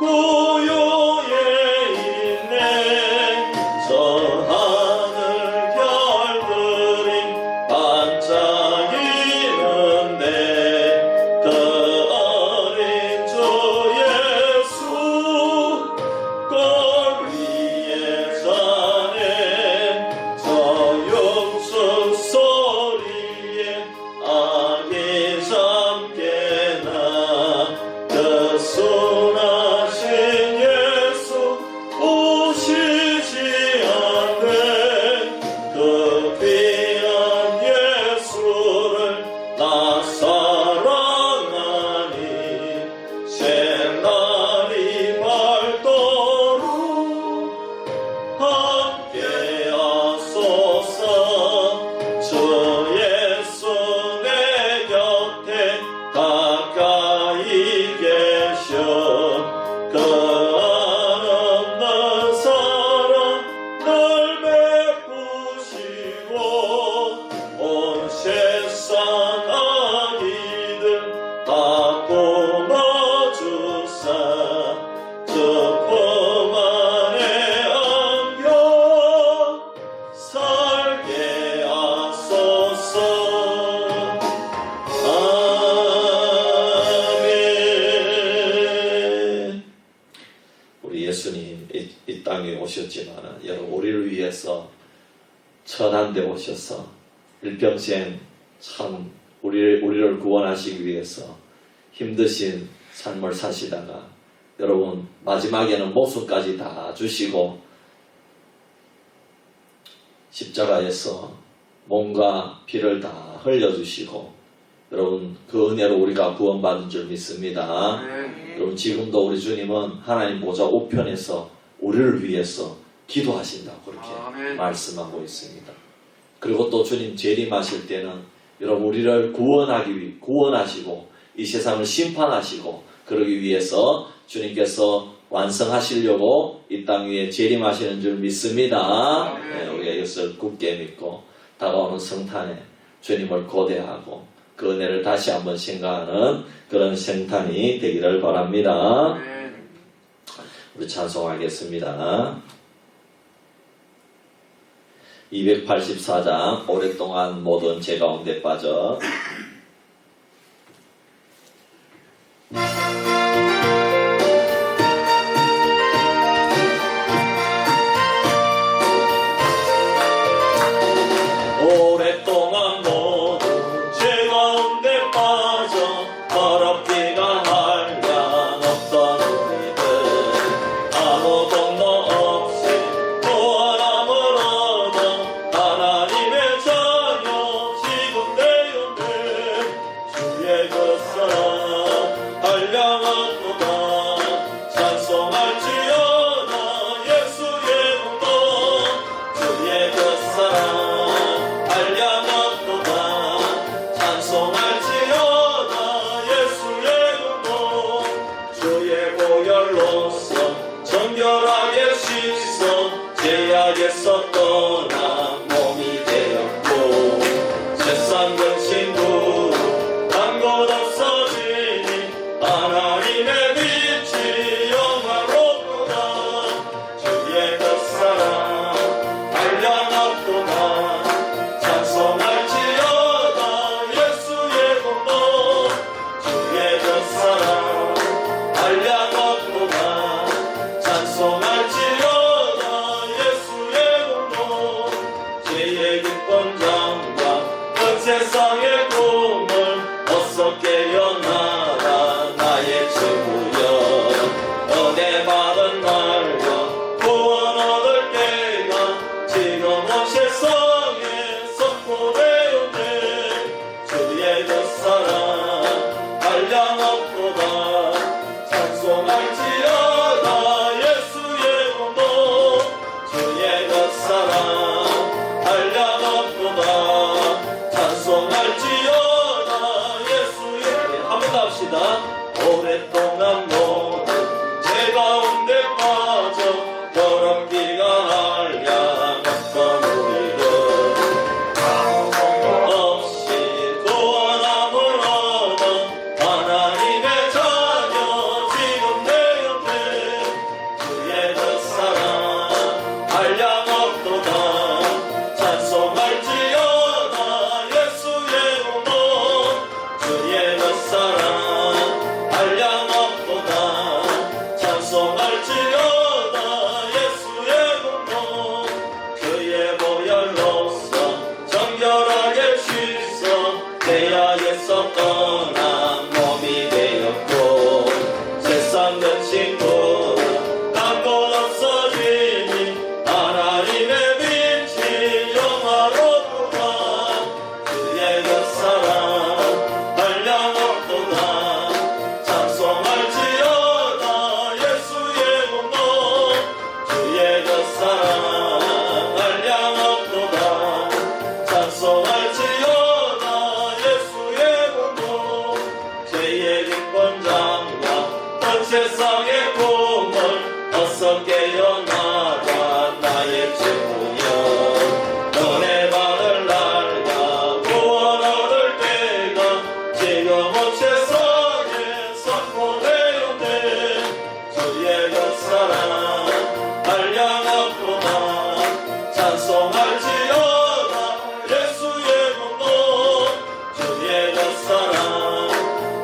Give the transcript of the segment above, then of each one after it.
고요에 있네. 저 하늘 별들이 반짝이는데 그 어린 주 예수 골 위에 사네. 저 육수 소리에 아기 잠깨나 그 순하신 예수 오시지 않네. 그 귀한 예수를 나 사랑하니 새날이 밝도록 함께하소서. 주 예수 내 곁에 가까이 계셔. 그 아름다운 사랑 날 베푸시고 온 세상 아기들 다 품어주사 주 품 안에 안겨 살게 하소서. 아멘. 우리 예수님 이 땅에 오셨지만 여러분 우리를 위해서 천한 데 오셔서 일평생 참 우리를 구원하시기 위해서 힘드신 삶을 사시다가 여러분 마지막에는 목숨까지 다 주시고 십자가에서 몸과 피를 다 흘려주시고 여러분 그 은혜로 우리가 구원받은 줄 믿습니다. 여러분 지금도 우리 주님은 하나님 보좌 우편에서 우리를 위해서 기도하신다고 그렇게 말씀하고 있습니다. 그리고 또 주님 재림하실 때는 여러분 우리를 구원하시고 이 세상을 심판하시고 그러기 위해서 주님께서 완성하시려고 이 땅 위에 재림하시는 줄 믿습니다. 네, 우리가 이것을 굳게 믿고 다가오는 성탄에 주님을 고대하고 그 은혜를 다시 한번 생각하는 그런 성탄이 되기를 바랍니다. 우리 찬송하겠습니다. 284장 오랫동안 모든 죄 가운데 빠져. 오랫동안 모든 죄 가운데 빠져 더럽기가 한량없던 우리들 아무 동로 없이 구원함을 얻어 하나님의 자녀 지금 되었네. 주의 그 사랑 한량없도다 찬송할지어다 예수의 공도 주의 그 사랑 한량없도다 찬송할지어다 예수의 공도 주의 보혈로서 정결하게 씻어 죄악에서 떠나 몸이 되었고 세상 근심도 한 곳 없어지니 하나님의 빛이 영화롭도다 주의 그 사랑 한량없도다 찬송할지어다 예수의 공도 주의 그 사랑 한량없도다 찬송할지어다 예수의 공도 죄의 기권장과 온 세상의 꿈을 어서 깨어나라 나의 주여 은혜 받은 날과 구원 얻을 때가 지금 온 세상에 선포되었네. 주의 그 사랑 한량없도다 찬송할지어다 예수의 공도 주의 그 사랑 한량없도다 찬송할지어다 예수의 한 번 더 세상의 꿈을 어서 깨어나라 나의 친구여 은혜 받을 날과 구원 얻을 때가 지금은 세상에 선포되었네 주의 역사랑 한량없구나 찬송할지어다 예수의 공로 주의 역사랑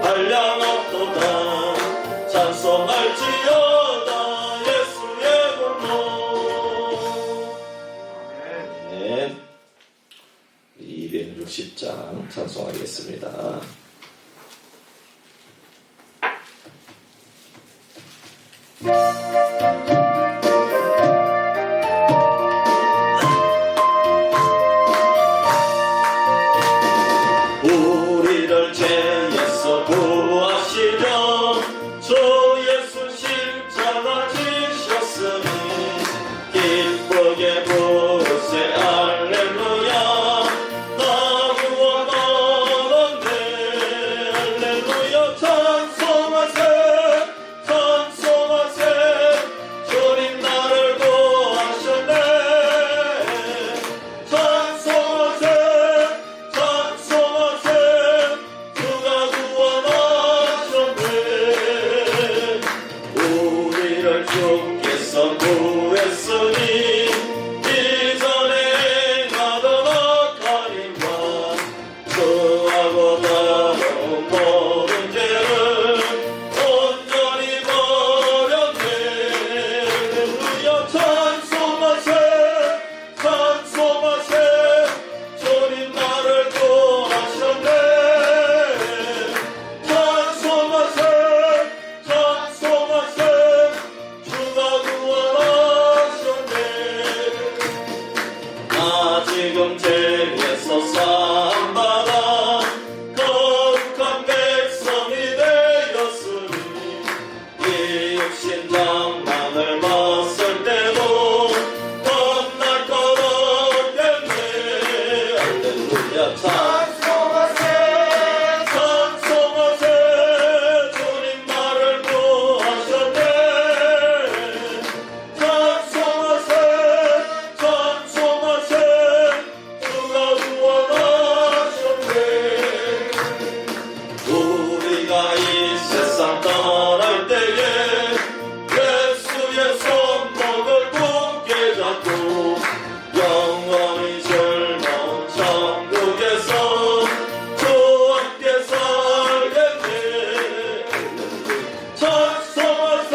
한량없도다 찬송할지어다 예수의 공로. 네, 260장 찬송하겠습니다. 우리를 죄에서 구하시려 주 예수 십자가 지셨으니 기쁘게 부르세 할렐루야 나 구원 얻었네 할렐루야 찬송하세 찬송하세 주님 나를 구하셨네 찬송하세 찬송하세 주가 구원하셨네 우리를 주께서 구했으니 이전에 행하던 악한 일과 주하고 다른 모든 죄를 온전히 버렸네 할렐루야 찬송하세 찬송하세 주님 나를 구하셨네 찬송하세 찬송하세 주가 구원하셨네 나 지금 죄에서 사함받아 거룩한 백성이 되었으니 이 육신 장난을 봤을 때도 겁날 것 없겠네 할렐루야 찬송하세 찬송하세 주님 나를 구하셨네 찬송하세 찬송하세 주가 구원하셨네 우리가 이 세상 떠날 때에 예수의 손목을 굳게 잡고 영원히 즐거운 천국에서 주와 함께 살겠네 찬송하세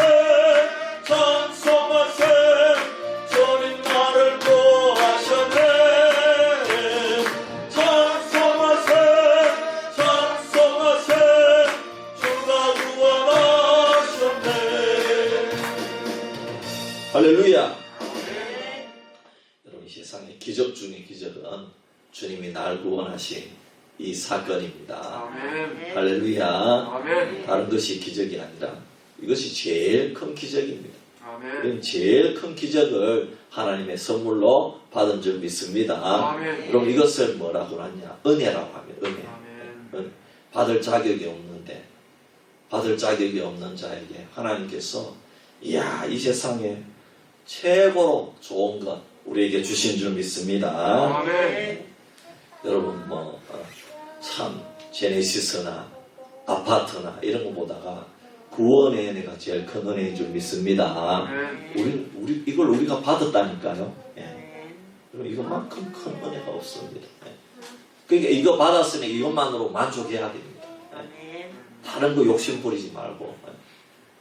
찬송하세 주님 나를 구하셨네 찬송하세 찬송하세 주가 구원하셨네 할렐루야. 여러분 이 세상의 기적 중의 기적은 주님이 날 구원하신 이 사건입니다. 아멘. 할렐루야. 아멘. 다른 것이 기적이 아니라 이것이 제일 큰 기적입니다. 아멘. 우리는 제일 큰 기적을 하나님의 선물로 받은 줄 믿습니다. 아멘. 그럼 이것을 뭐라고 하냐? 은혜라고 하면 은혜. 아멘. 받을 자격이 없는데 받을 자격이 없는 자에게 하나님께서 이야 이 세상에 최고로 좋은 것 우리에게 주신 줄 믿습니다. 아멘. 여러분 참 제네시스나 아파트나 이런 거 보다가 구원의 은혜가 제일 큰 은혜인 줄 믿습니다. 아멘. 이걸 우리가 받았다니까요. 예. 그럼 이것만큼 큰 은혜가 없습니다. 예. 그러니까 이거 받았으니 이것만으로 만족해야 됩니다. 예. 다른 거 욕심 부리지 말고 예.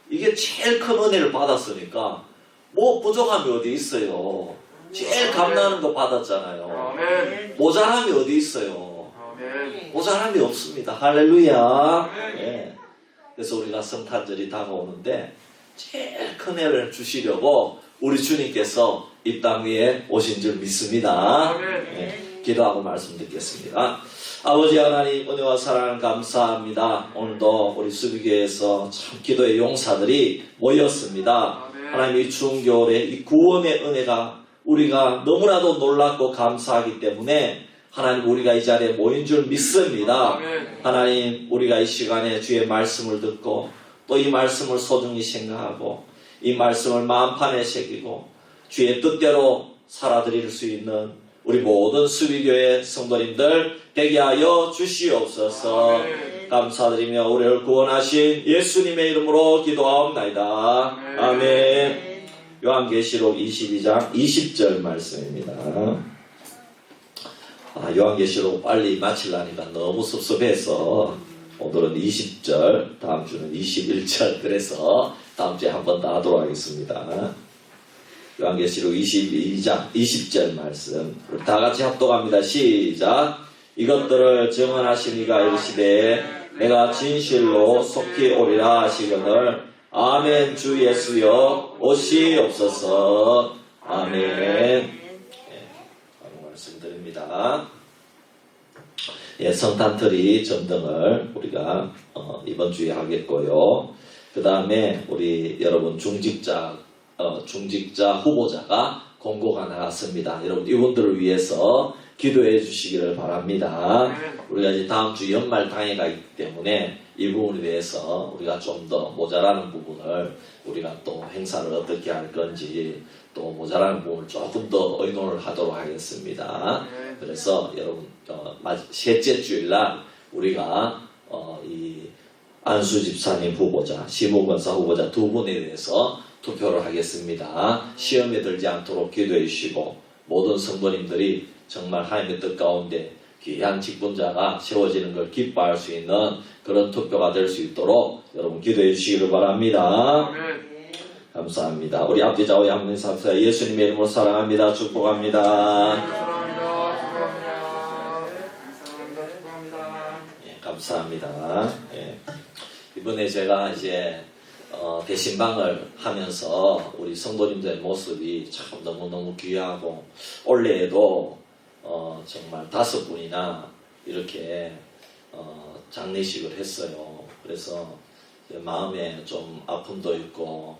이게 제일 큰 은혜를 받았으니까 뭐 부족함이 어디 있어요. 제일 감나는 거 받았잖아요. 아멘. 모자람이 어디 있어요. 아멘. 모자람이 없습니다. 할렐루야. 아멘. 예. 그래서 우리가 성탄절이 다가오는데 제일 큰 은혜를 주시려고 우리 주님께서 이 땅 위에 오신 줄 믿습니다. 아멘. 예. 기도하고 말씀 듣겠습니다. 아버지 하나님 은혜와 사랑 감사합니다. 오늘도 우리 수비교회에서 참 기도의 용사들이 모였습니다. 아멘. 하나님 이 추운 겨울에 이 구원의 은혜가 우리가 너무나도 놀랍고 감사하기 때문에 하나님 우리가 이 자리에 모인 줄 믿습니다. 아멘. 하나님 우리가 이 시간에 주의 말씀을 듣고 또 이 말씀을 소중히 생각하고 이 말씀을 마음판에 새기고 주의 뜻대로 살아드릴 수 있는 우리 모든 수비교회 성도님들 되게 하여 주시옵소서. 감사드리며 우리를 구원하신 예수님의 이름으로 기도하옵나이다. 아멘. 요한계시록 22장 20절 말씀입니다. 요한계시록 빨리 마치려니까 너무 섭섭해서 오늘은 20절, 다음 주는 21절, 그래서 다음 주에 한 번 더 하도록 하겠습니다. 요한계시록 22장 20절 말씀, 우리 다 같이 합독합니다. 시작. 이것들을 증언하신 이가 이르시되 내가 진실로 속히 오리라 하시거늘 아멘. 주 예수여 오시옵소서. 아멘. 말씀드립니다. 성탄트리 점등을 우리가 이번 주에 하겠고요. 그 다음에 우리 여러분 중직자 후보자가 공고가 나왔습니다. 여러분 이분들을 위해서 기도해 주시기를 바랍니다. 우리가 이제 다음 주 연말 당회가 있기 때문에 이 부분에 대해서 우리가 좀 더 모자라는 부분을 우리가 또 행사를 어떻게 할 건지 또 모자라는 부분을 조금 더 의논을 하도록 하겠습니다. 그래서 여러분 셋째 주일날 우리가 이 안수 집사님 후보자, 시무권사 후보자 두 분에 대해서 투표를 하겠습니다. 시험에 들지 않도록 기도해 주시고 모든 성도님들이 정말 하나님의 뜻 가운데 귀한 직분자가 세워지는 걸 기뻐할 수 있는 그런 투표가 될 수 있도록 여러분 기도해 주시기를 바랍니다. 감사합니다. 우리 앞뒤 좌우에 한 분씩 합시다. 예수님의 이름으로 사랑합니다. 축복합니다. 감사합니다. 이번에 제가 이제 대신방을 하면서 우리 성도님들의 모습이 참 너무너무 귀하고 올해에도 정말 5분이나 이렇게 장례식을 했어요. 그래서 마음에 좀 아픔도 있고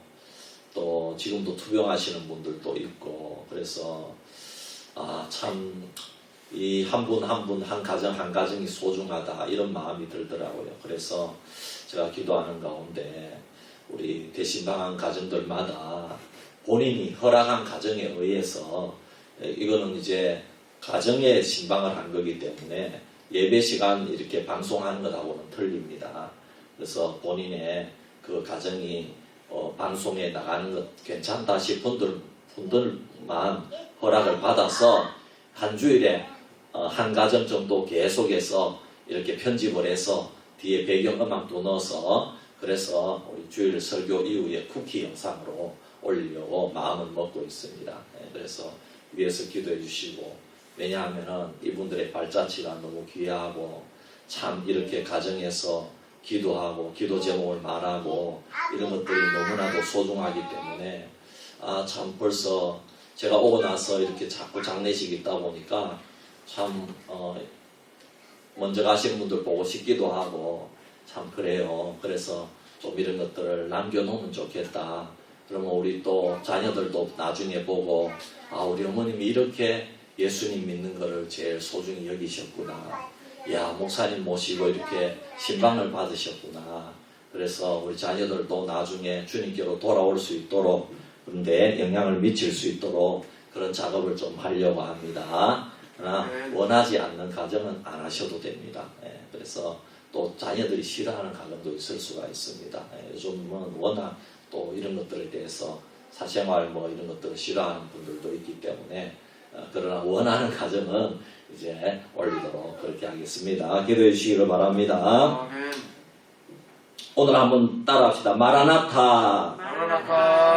또 지금도 투병하시는 분들도 있고 그래서 참 이 한 분 한 분 한 가정 한 가정이 소중하다 이런 마음이 들더라고요. 그래서 제가 기도하는 가운데 우리 대신방한 가정들마다 본인이 허락한 가정에 의해서 이거는 이제 가정에 신방을 한 거기 때문에 예배 시간 이렇게 방송하는 것하고는 틀립니다. 그래서 본인의 그 가정이 방송에 나가는 것 괜찮다 싶은 분들만 허락을 받아서 한 주일에 한 가정 정도 계속해서 이렇게 편집을 해서 뒤에 배경음악도 넣어서 그래서 우리 주일 설교 이후에 쿠키 영상으로 올리려고 마음을 먹고 있습니다. 그래서 위에서 기도해 주시고 왜냐하면은 이분들의 발자취가 너무 귀하고 참 이렇게 가정에서 기도하고 기도 제목을 말하고 이런 것들이 너무나도 소중하기 때문에 참 벌써 제가 오고 나서 이렇게 자꾸 장례식이 있다 보니까 참 먼저 가신 분들 보고 싶기도 하고 참 그래요. 그래서 좀 이런 것들을 남겨놓으면 좋겠다. 그러면 우리 또 자녀들도 나중에 보고 우리 어머님이 이렇게 예수님 믿는 거를 제일 소중히 여기셨구나. 야, 목사님 모시고 이렇게 신방을 받으셨구나. 그래서 우리 자녀들도 나중에 주님께로 돌아올 수 있도록 그런데 영향을 미칠 수 있도록 그런 작업을 좀 하려고 합니다. 그러나 원하지 않는 가정은 안 하셔도 됩니다. 그래서 또 자녀들이 싫어하는 가정도 있을 수가 있습니다. 요즘은 워낙 또 이런 것들에 대해서 사생활 뭐 이런 것들을 싫어하는 분들도 있기 때문에 그러나 원하는 가정은 이제 올리도록 그렇게 하겠습니다. 기도해 주시기를 바랍니다. 오늘 한번 따라합시다. 마라나타.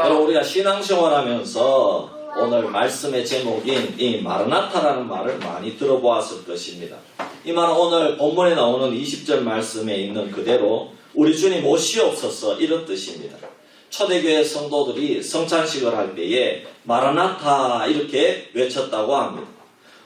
여러분 우리가 신앙생활하면서 오늘 말씀의 제목인 이 마라나타라는 말을 많이 들어보았을 것입니다. 이 말은 오늘 본문에 나오는 20절 말씀에 있는 그대로 우리 주님 오시옵소서 이런 뜻입니다. 초대교회 성도들이 성찬식을 할 때에 마라나타 이렇게 외쳤다고 합니다.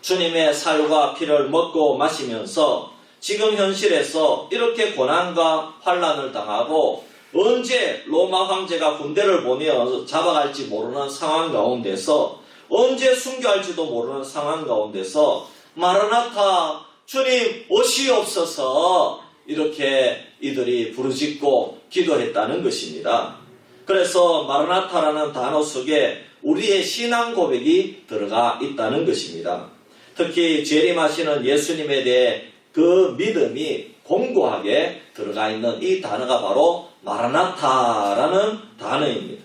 주님의 살과 피를 먹고 마시면서 지금 현실에서 이렇게 고난과 환난을 당하고 언제 로마 황제가 군대를 보내어 잡아갈지 모르는 상황 가운데서 언제 순교할지도 모르는 상황 가운데서 마라나타 주님 오시옵소서 이렇게 이들이 부르짖고 기도했다는 것입니다. 그래서 마르나타라는 단어 속에 우리의 신앙 고백이 들어가 있다는 것입니다. 특히 재림하시는 예수님에 대해 그 믿음이 공고하게 들어가 있는 이 단어가 바로 마라나타라는 단어입니다.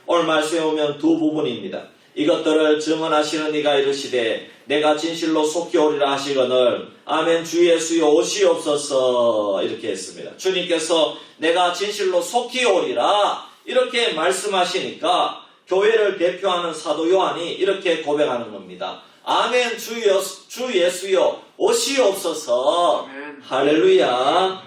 오늘 말씀에 보면 두 부분입니다. 이것들을 증언하시는 이가 이르시되 내가 진실로 속히 오리라 하시거늘 아멘 주 예수여 오시옵소서 이렇게 했습니다. 주님께서 내가 진실로 속히 오리라 이렇게 말씀하시니까 교회를 대표하는 사도 요한이 이렇게 고백하는 겁니다. 아멘 주 예수여 오시옵소서. 아멘. 할렐루야.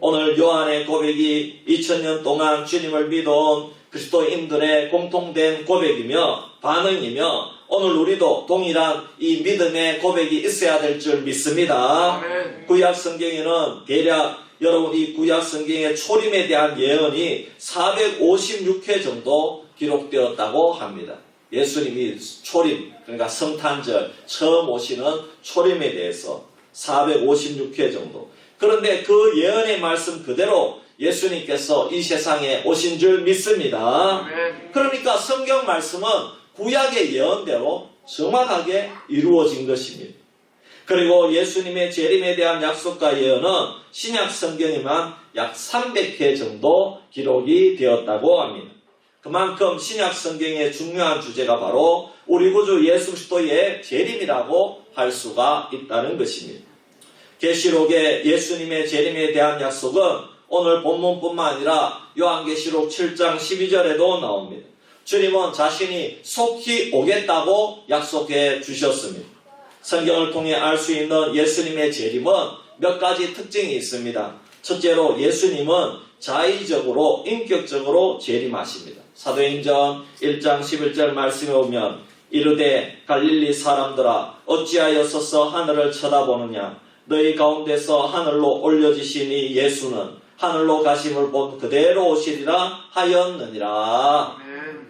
오늘 요한의 고백이 2000년 동안 주님을 믿어온 그리스도인들의 공통된 고백이며 반응이며 오늘 우리도 동일한 이 믿음의 고백이 있어야 될 줄 믿습니다. 아멘. 구약 성경에는 대략 여러분 이 구약 성경의 초림에 대한 예언이 456회 정도 기록되었다고 합니다. 예수님이 초림, 그러니까 성탄절 처음 오시는 초림에 대해서 456회 정도. 그런데 그 예언의 말씀 그대로 예수님께서 이 세상에 오신 줄 믿습니다. 아멘. 그러니까 성경 말씀은 구약의 예언대로 정확하게 이루어진 것입니다. 그리고 예수님의 재림에 대한 약속과 예언은 신약 성경에만 약 300회 정도 기록이 되었다고 합니다. 그만큼 신약 성경의 중요한 주제가 바로 우리 구주 예수 그리스도의 재림이라고 할 수가 있다는 것입니다. 계시록의 예수님의 재림에 대한 약속은 오늘 본문뿐만 아니라 요한계시록 7장 12절에도 나옵니다. 주님은 자신이 속히 오겠다고 약속해 주셨습니다. 성경을 통해 알 수 있는 예수님의 재림은 몇 가지 특징이 있습니다. 첫째로 예수님은 자의적으로 인격적으로 재림하십니다. 사도행전 1장 11절 말씀에 보면 이르되 갈릴리 사람들아 어찌하여 서서 하늘을 쳐다보느냐 너희 가운데서 하늘로 올려지신 이 예수는 하늘로 가심을 본 그대로 오시리라 하였느니라. 아멘.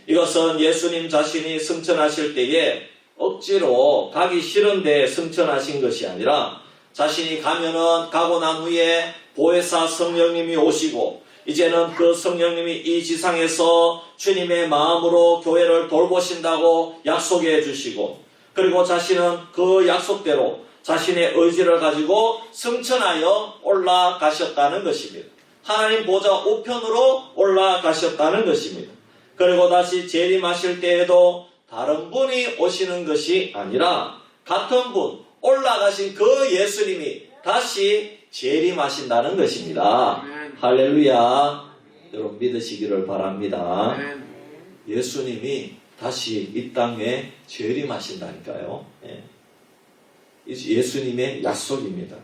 이것은 예수님 자신이 승천하실 때에 억지로 가기 싫은데 승천하신 것이 아니라 자신이 가면은 가고 난 후에 보혜사 성령님이 오시고 이제는 그 성령님이 이 지상에서 주님의 마음으로 교회를 돌보신다고 약속해 주시고 그리고 자신은 그 약속대로 자신의 의지를 가지고 승천하여 올라가셨다는 것입니다. 하나님 보좌 우편으로 올라가셨다는 것입니다. 그리고 다시 재림하실 때에도 다른 분이 오시는 것이 아니라 같은 분 올라가신 그 예수님이 다시 재림하신다는 것입니다. 아멘. 할렐루야. 여러분 믿으시기를 바랍니다. 아멘. 예수님이 다시 이 땅에 재림하신다니까요. 예수님의 약속입니다.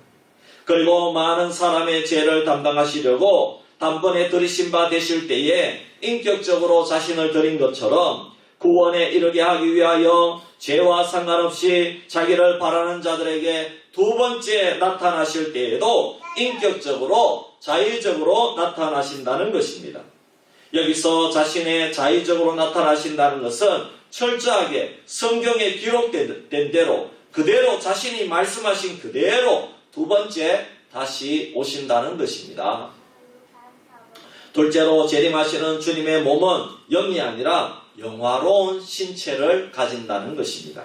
그리고 많은 사람의 죄를 담당하시려고 단번에 들이신 바 되실 때에 인격적으로 자신을 드린 것처럼 구원에 이르게 하기 위하여 죄와 상관없이 자기를 바라는 자들에게 두 번째 나타나실 때에도 인격적으로 자의적으로 나타나신다는 것입니다. 여기서 자신의 자의적으로 나타나신다는 것은 철저하게 성경에 기록된 대로 그대로 자신이 말씀하신 그대로 두 번째 다시 오신다는 것입니다. 둘째로 재림하시는 주님의 몸은 영이 아니라 영화로운 신체를 가진다는 것입니다.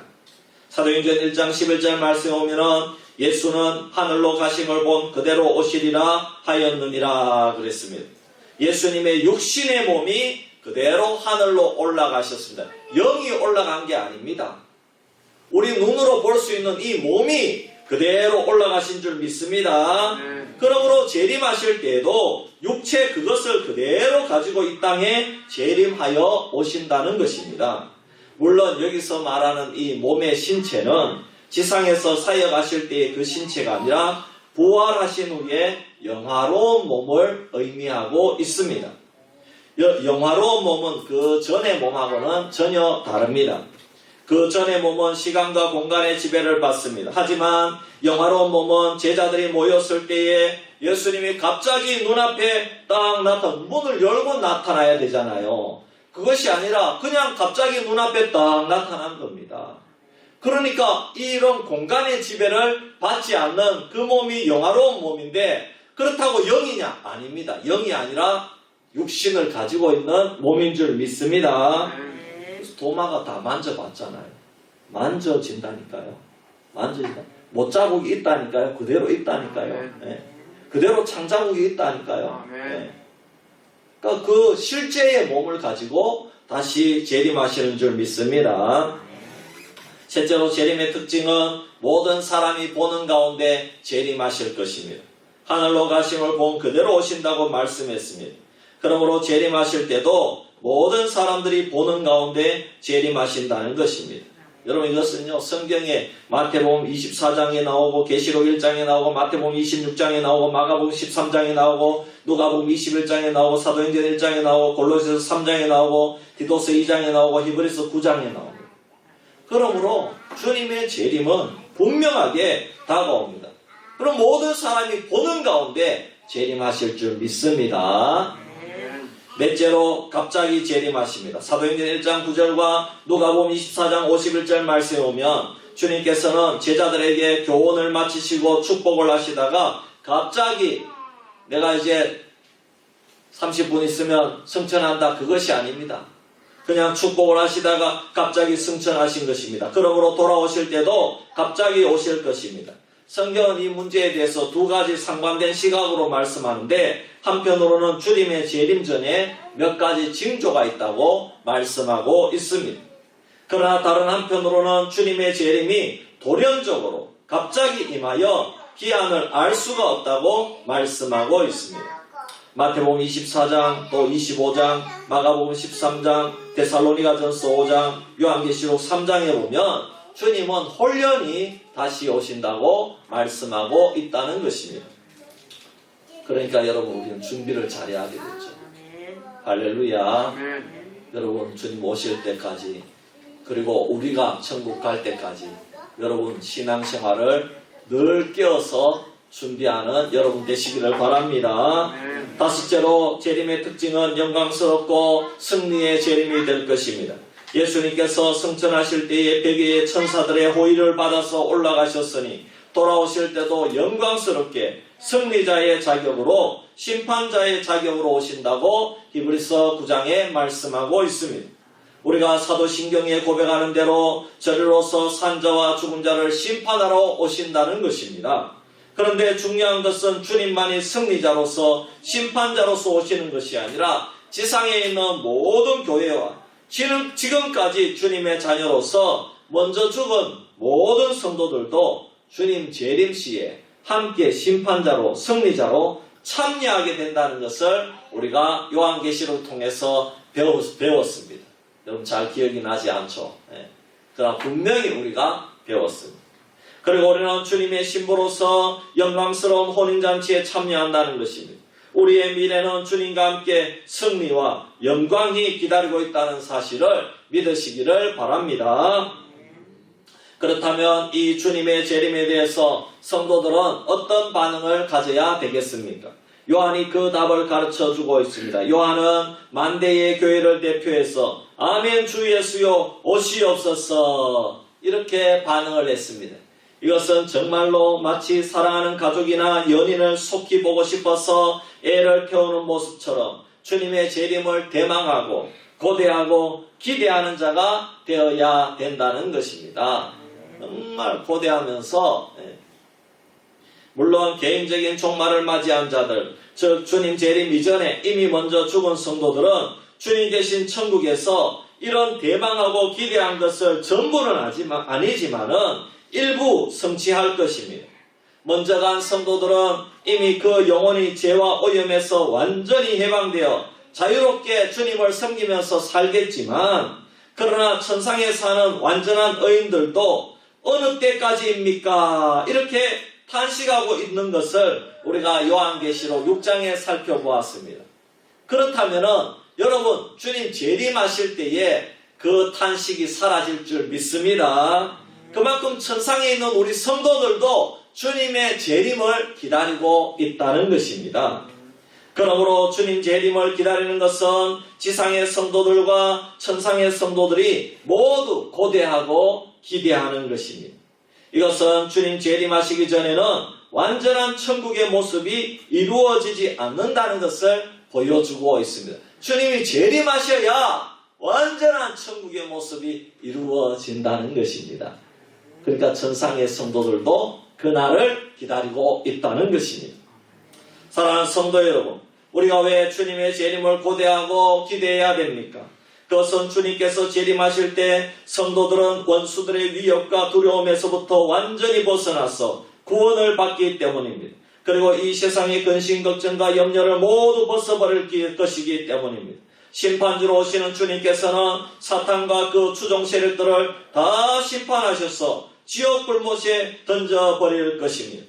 사도행전 1장 11절 말씀에 보면은 예수는 하늘로 가심을 본 그대로 오시리라 하였느니라 그랬습니다. 예수님의 육신의 몸이 그대로 하늘로 올라가셨습니다. 영이 올라간 게 아닙니다. 우리 눈으로 볼 수 있는 이 몸이 그대로 올라가신 줄 믿습니다. 그러므로 재림하실 때에도 육체 그것을 그대로 가지고 이 땅에 재림하여 오신다는 것입니다. 물론 여기서 말하는 이 몸의 신체는 지상에서 사역하실 때의 그 신체가 아니라 부활하신 후에 영화로운 몸을 의미하고 있습니다. 영화로운 몸은 그 전의 몸하고는 전혀 다릅니다. 그 전의 몸은 시간과 공간의 지배를 받습니다. 하지만 영화로운 몸은 제자들이 모였을 때에 예수님이 갑자기 눈앞에 딱 문을 열고 나타나야 되잖아요. 그것이 아니라 그냥 갑자기 눈앞에 딱 나타난 겁니다. 그러니까 이런 공간의 지배를 받지 않는 그 몸이 영화로운 몸인데 그렇다고 영이냐? 아닙니다. 영이 아니라 육신을 가지고 있는 몸인 줄 믿습니다. 그래서 도마가 다 만져봤잖아요. 만져진다니까요. 만져진다. 못자국이 있다니까요. 그대로 있다니까요. 네. 그대로 창자국이 있다니까요. 네. 그러니까 그 실제의 몸을 가지고 다시 재림하시는 줄 믿습니다. 셋째로 재림의 특징은 모든 사람이 보는 가운데 재림하실 것입니다. 하늘로 가심을 본 그대로 오신다고 말씀했습니다. 그러므로 재림하실 때도 모든 사람들이 보는 가운데 재림하신다는 것입니다. 여러분 이것은요 성경에 마태복음 24장에 나오고 계시록 1장에 나오고 마태복음 26장에 나오고 마가복음 13장에 나오고 누가복음 21장에 나오고 사도행전 1장에 나오고 골로새서 3장에 나오고 디도서 2장에 나오고 히브리서 9장에 나옵니다. 그러므로 주님의 재림은 분명하게 다가옵니다. 그럼 모든 사람이 보는 가운데 재림하실 줄 믿습니다. 넷째로 갑자기 재림하십니다. 사도행전 1장 9절과 누가복음 24장 51절 말씀에 오면 주님께서는 제자들에게 교훈을 마치시고 축복을 하시다가 갑자기 내가 이제 30분 있으면 승천한다 그것이 아닙니다. 그냥 축복을 하시다가 갑자기 승천하신 것입니다. 그러므로 돌아오실 때도 갑자기 오실 것입니다. 성경은 이 문제에 대해서 두 가지 상반된 시각으로 말씀하는데 한편으로는 주님의 재림 전에 몇 가지 징조가 있다고 말씀하고 있습니다. 그러나 다른 한편으로는 주님의 재림이 돌연적으로 갑자기 임하여 기한을 알 수가 없다고 말씀하고 있습니다. 마태복음 24장 또 25장 마가복음 13장 데살로니가전서 5장 요한계시록 3장에 보면 주님은 홀연히 다시 오신다고 말씀하고 있다는 것입니다. 그러니까 여러분 우리는 준비를 잘해야 되겠죠. 할렐루야. 여러분 주님 오실 때까지 그리고 우리가 천국 갈 때까지 여러분 신앙생활을 늘 깨어서 준비하는 여러분 되시기를 바랍니다. 다섯째로 재림의 특징은 영광스럽고 승리의 재림이 될 것입니다. 예수님께서 승천하실 때에 백의의 천사들의 호의를 받아서 올라가셨으니 돌아오실 때도 영광스럽게 승리자의 자격으로 심판자의 자격으로 오신다고 히브리서 9장에 말씀하고 있습니다. 우리가 사도신경에 고백하는 대로 저리로서 산자와 죽은 자를 심판하러 오신다는 것입니다. 그런데 중요한 것은 주님만이 승리자로서 심판자로서 오시는 것이 아니라 지상에 있는 모든 교회와 지금까지 주님의 자녀로서 먼저 죽은 모든 성도들도 주님 재림 시에 함께 심판자로 승리자로 참여하게 된다는 것을 우리가 요한계시록을 통해서 배웠습니다. 여러분 잘 기억이 나지 않죠? 그러나 분명히 우리가 배웠습니다. 그리고 우리는 주님의 신부로서 영광스러운 혼인잔치에 참여한다는 것입니다. 우리의 미래는 주님과 함께 승리와 영광이 기다리고 있다는 사실을 믿으시기를 바랍니다. 그렇다면 이 주님의 재림에 대해서 성도들은 어떤 반응을 가져야 되겠습니까? 요한이 그 답을 가르쳐주고 있습니다. 요한은 만대의 교회를 대표해서 아멘 주 예수여 오시옵소서 이렇게 반응을 했습니다. 이것은 정말로 마치 사랑하는 가족이나 연인을 속히 보고 싶어서 애를 태우는 모습처럼 주님의 재림을 대망하고 고대하고 기대하는 자가 되어야 된다는 것입니다. 정말 고대하면서 물론 개인적인 종말을 맞이한 자들, 즉 주님 재림 이전에 이미 먼저 죽은 성도들은 주님 계신 천국에서 이런 대망하고 기대한 것을 전부는 아니지만은 일부 성취할 것입니다. 먼저 간 성도들은 이미 그 영혼이 죄와 오염에서 완전히 해방되어 자유롭게 주님을 섬기면서 살겠지만 그러나 천상에 사는 완전한 의인들도 어느 때까지입니까? 이렇게 탄식하고 있는 것을 우리가 요한계시록 6장에 살펴보았습니다. 그렇다면은 여러분 주님 재림하실 때에 그 탄식이 사라질 줄 믿습니다. 그만큼 천상에 있는 우리 성도들도 주님의 재림을 기다리고 있다는 것입니다. 그러므로 주님 재림을 기다리는 것은 지상의 성도들과 천상의 성도들이 모두 고대하고 기대하는 것입니다. 이것은 주님 재림하시기 전에는 완전한 천국의 모습이 이루어지지 않는다는 것을 보여주고 있습니다. 주님이 재림하셔야 완전한 천국의 모습이 이루어진다는 것입니다. 그러니까 천상의 성도들도 그날을 기다리고 있다는 것입니다. 사랑하는 성도 여러분, 우리가 왜 주님의 재림을 고대하고 기대해야 됩니까? 그것은 주님께서 재림하실 때 성도들은 원수들의 위협과 두려움에서부터 완전히 벗어나서 구원을 받기 때문입니다. 그리고 이 세상의 근심, 걱정과 염려를 모두 벗어버릴 것이기 때문입니다. 심판주로 오시는 주님께서는 사탄과 그 추종 세력들을 다 심판하셔서 지옥 불못에 던져버릴 것입니다.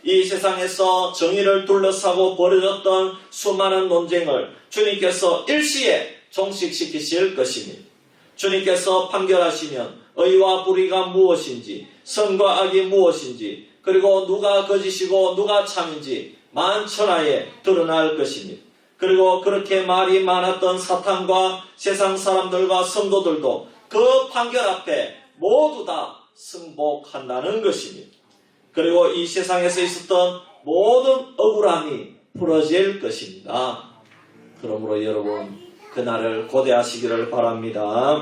이 세상에서 정의를 둘러싸고 벌어졌던 수많은 논쟁을 주님께서 일시에 종식시키실 것입니다. 주님께서 판결하시면 의와 불의가 무엇인지, 선과 악이 무엇인지, 그리고 누가 거짓이고 누가 참인지 만천하에 드러날 것입니다. 그리고 그렇게 말이 많았던 사탄과 세상 사람들과 성도들도 그 판결 앞에 모두 다 승복한다는 것입니다. 그리고 이 세상에서 있었던 모든 억울함이 풀어질 것입니다. 그러므로 여러분, 그날을 고대하시기를 바랍니다.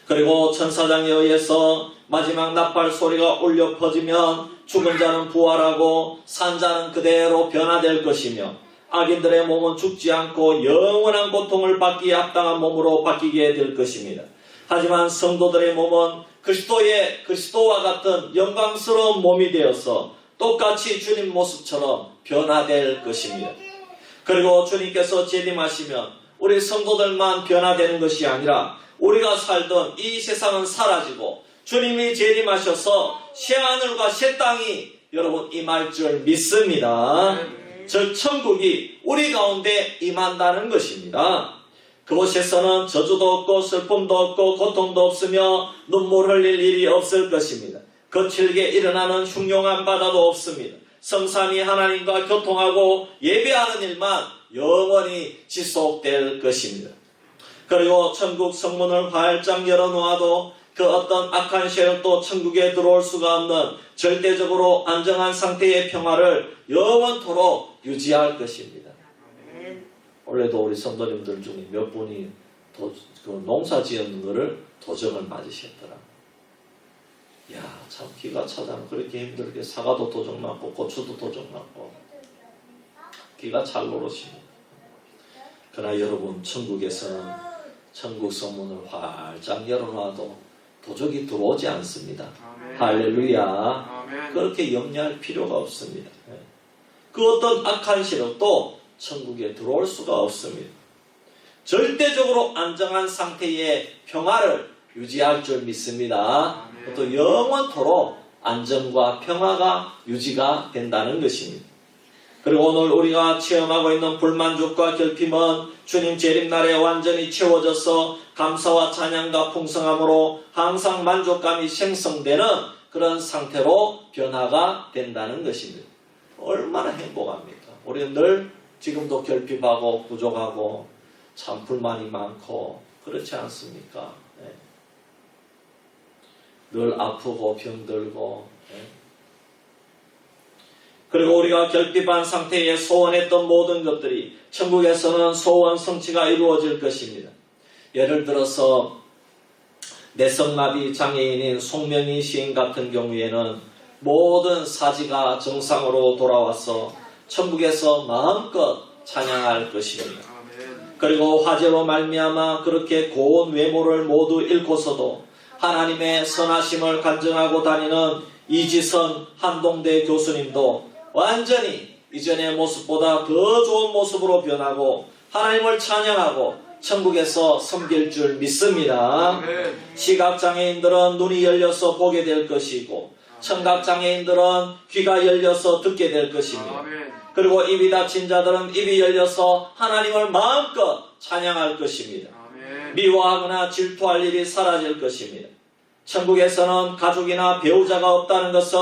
그리고 천사장에 의해서 마지막 나팔 소리가 울려 퍼지면 죽은 자는 부활하고 산 자는 그대로 변화될 것이며 악인들의 몸은 죽지 않고 영원한 고통을 받기에 합당한 몸으로 바뀌게 될 것입니다. 하지만 성도들의 몸은 그리스도와 같은 영광스러운 몸이 되어서 똑같이 주님 모습처럼 변화될 것입니다. 그리고 주님께서 재림하시면 우리 성도들만 변화되는 것이 아니라 우리가 살던 이 세상은 사라지고 주님이 재림하셔서 새하늘과 새 땅이 여러분 임할 줄 믿습니다. 저 천국이 우리 가운데 임한다는 것입니다. 그곳에서는 저주도 없고 슬픔도 없고 고통도 없으며 눈물 흘릴 일이 없을 것입니다. 거칠게 일어나는 흉흉한 바다도 없습니다. 성삼위 하나님과 교통하고 예배하는 일만 영원히 지속될 것입니다. 그리고 천국 성문을 활짝 열어놓아도 그 어떤 악한 세력도 천국에 들어올 수가 없는 절대적으로 안정한 상태의 평화를 영원토록 유지할 것입니다. 원래도 우리 성도님들 중에 몇 분이 농사 지은 거를 도적을 맞으셨더라. 야, 참 기가 차잖아. 그렇게 힘들게 사과도 도적 맞고 고추도 도적 맞고 기가 찰 노릇입니다. 그러나 여러분, 천국에서는 천국 성문을 활짝 열어놔도 도적이 들어오지 않습니다. 아멘. 할렐루야. 아멘. 그렇게 염려할 필요가 없습니다. 그 어떤 악한 세력도 천국에 들어올 수가 없습니다. 절대적으로 안정한 상태의 평화를 유지할 줄 믿습니다. 또 영원토록 안정과 평화가 유지가 된다는 것입니다. 그리고 오늘 우리가 체험하고 있는 불만족과 결핍은 주님 재림날에 완전히 채워져서 감사와 찬양과 풍성함으로 항상 만족감이 생성되는 그런 상태로 변화가 된다는 것입니다. 얼마나 행복합니까? 우리는 늘 지금도 결핍하고 부족하고 참 불만이 많고 그렇지 않습니까? 네. 늘 아프고 병들고 그리고 우리가 결핍한 상태에 소원했던 모든 것들이 천국에서는 소원 성취가 이루어질 것입니다. 예를 들어서 내성마비 장애인인 송명희 시인 같은 경우에는 모든 사지가 정상으로 돌아와서 천국에서 마음껏 찬양할 것입니다. 그리고 화재로 말미암아 그렇게 고운 외모를 모두 잃고서도 하나님의 선하심을 간증하고 다니는 이지선 한동대 교수님도 완전히 이전의 모습보다 더 좋은 모습으로 변하고 하나님을 찬양하고 천국에서 섬길 줄 믿습니다. 시각장애인들은 눈이 열려서 보게 될 것이고 청각장애인들은 귀가 열려서 듣게 될 것입니다. 그리고 입이 닫힌 자들은 입이 열려서 하나님을 마음껏 찬양할 것입니다. 미워하거나 질투할 일이 사라질 것입니다. 천국에서는 가족이나 배우자가 없다는 것은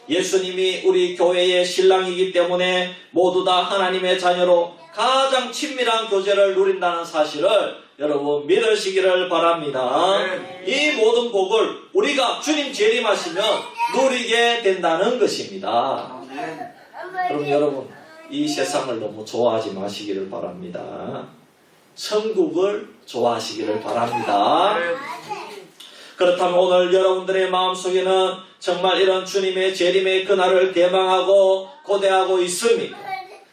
예수님이 우리 교회의 신랑이기 때문에 모두 다 하나님의 자녀로 가장 친밀한 교제를 누린다는 사실을 여러분 믿으시기를 바랍니다. 이 모든 복을 우리가 주님 재림하시면 누리게 된다는 것입니다. 그럼 여러분 이 세상을 너무 좋아하지 마시기를 바랍니다. 천국을 좋아하시기를 바랍니다. 그렇다면 오늘 여러분들의 마음속에는 정말 이런 주님의 재림의 그날을 대망하고 고대하고 있습니다.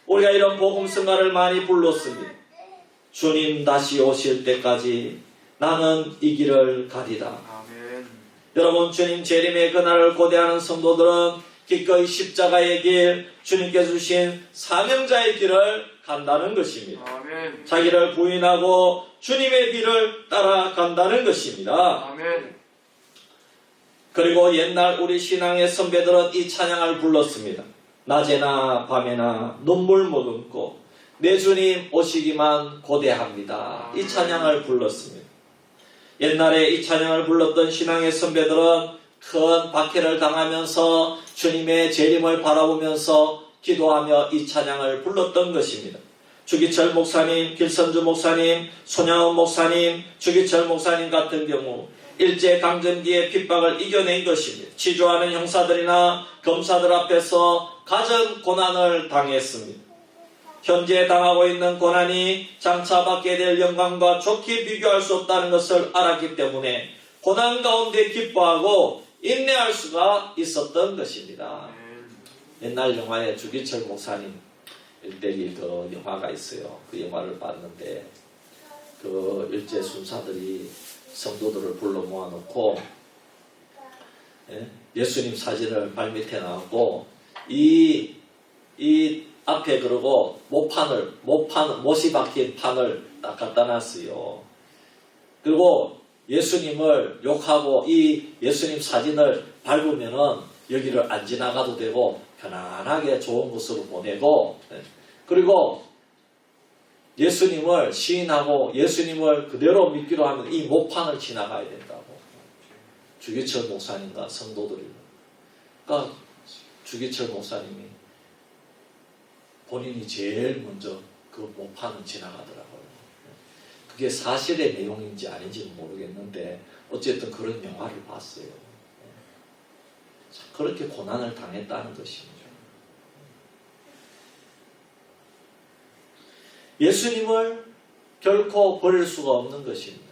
우리가 이런 복음 성가를 많이 불렀습니다. 주님 다시 오실 때까지 나는 이 길을 가리라. 여러분 주님 재림의 그날을 고대하는 성도들은 기꺼이 십자가의 길, 주님께서 주신 사명자의 길을 간다는 것입니다. 자기를 부인하고 주님의 길을 따라간다는 것입니다. 그리고 옛날 우리 신앙의 선배들은 이 찬양을 불렀습니다. 낮에나 밤에나 눈물 머금고 내 주님 오시기만 고대합니다. 이 찬양을 불렀습니다. 옛날에 이 찬양을 불렀던 신앙의 선배들은 큰 박해를 당하면서 주님의 재림을 바라보면서 기도하며 이 찬양을 불렀던 것입니다. 주기철 목사님, 길선주 목사님, 손양원 목사님, 주기철 목사님 같은 경우 일제강점기의 핍박을 이겨낸 것입니다. 치조하는 형사들이나 검사들 앞에서 가진 고난을 당했습니다. 현재 당하고 있는 고난이 장차 받게 될 영광과 좋게 비교할 수 없다는 것을 알았기 때문에 고난 가운데 기뻐하고 인내할 수가 있었던 것입니다. 옛날 영화에 주기철 목사님 일대기 그 영화가 있어요. 그 영화를 봤는데 그 일제 순사들이 성도들을 불러 모아놓고 예수님 사진을 발밑에 놔놓고 이 앞에 그러고 못이 박힌 판을 딱 갖다 놨어요. 그리고 예수님을 욕하고 이 예수님 사진을 밟으면은 여기를 안 지나가도 되고 편안하게 좋은 곳으로 보내고 그리고 예수님을 시인하고 예수님을 그대로 믿기로 하면 이 못판을 지나가야 된다고. 주기철 목사님과 성도들이. 그러니까 주기철 목사님이 본인이 제일 먼저 그 못판을 지나가더라고요. 그게 사실의 내용인지 아닌지는 모르겠는데 어쨌든 그런 영화를 봤어요. 그렇게 고난을 당했다는 것입니다. 예수님을 결코 버릴 수가 없는 것입니다.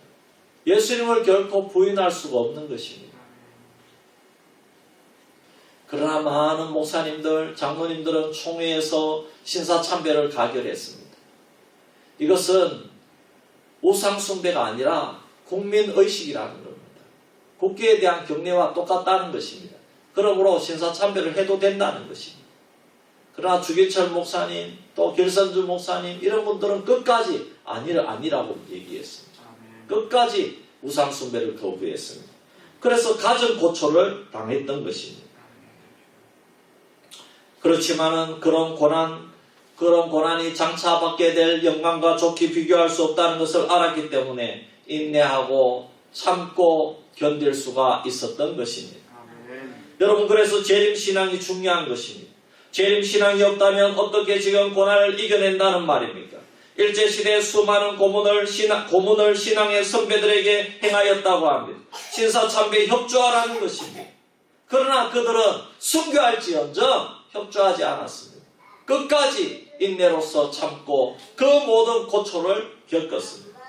예수님을 결코 부인할 수가 없는 것입니다. 그러나 많은 목사님들, 장로님들은 총회에서 신사참배를 가결했습니다. 이것은 우상숭배가 아니라 국민의식이라는 겁니다. 국기에 대한 경례와 똑같다는 것입니다. 그러므로 신사참배를 해도 된다는 것입니다. 그러나 주기철 목사님, 또 길선주 목사님 이런 분들은 끝까지 아니라고 얘기했습니다. 끝까지 우상숭배를 거부했습니다. 그래서 가정 고초를 당했던 것입니다. 그렇지만은 그런 고난이 장차 받게 될 영광과 좋게 비교할 수 없다는 것을 알았기 때문에 인내하고 참고 견딜 수가 있었던 것입니다. 여러분 그래서 재림신앙이 중요한 것입니다. 재림신앙이 없다면 어떻게 지금 고난을 이겨낸다는 말입니까? 일제시대에 수많은 고문을 신앙의 선배들에게 행하였다고 합니다. 신사참배에 협조하라는 것입니다. 그러나 그들은 순교할지언정 협조하지 않았습니다. 끝까지 인내로서 참고 그 모든 고초를 겪었습니다.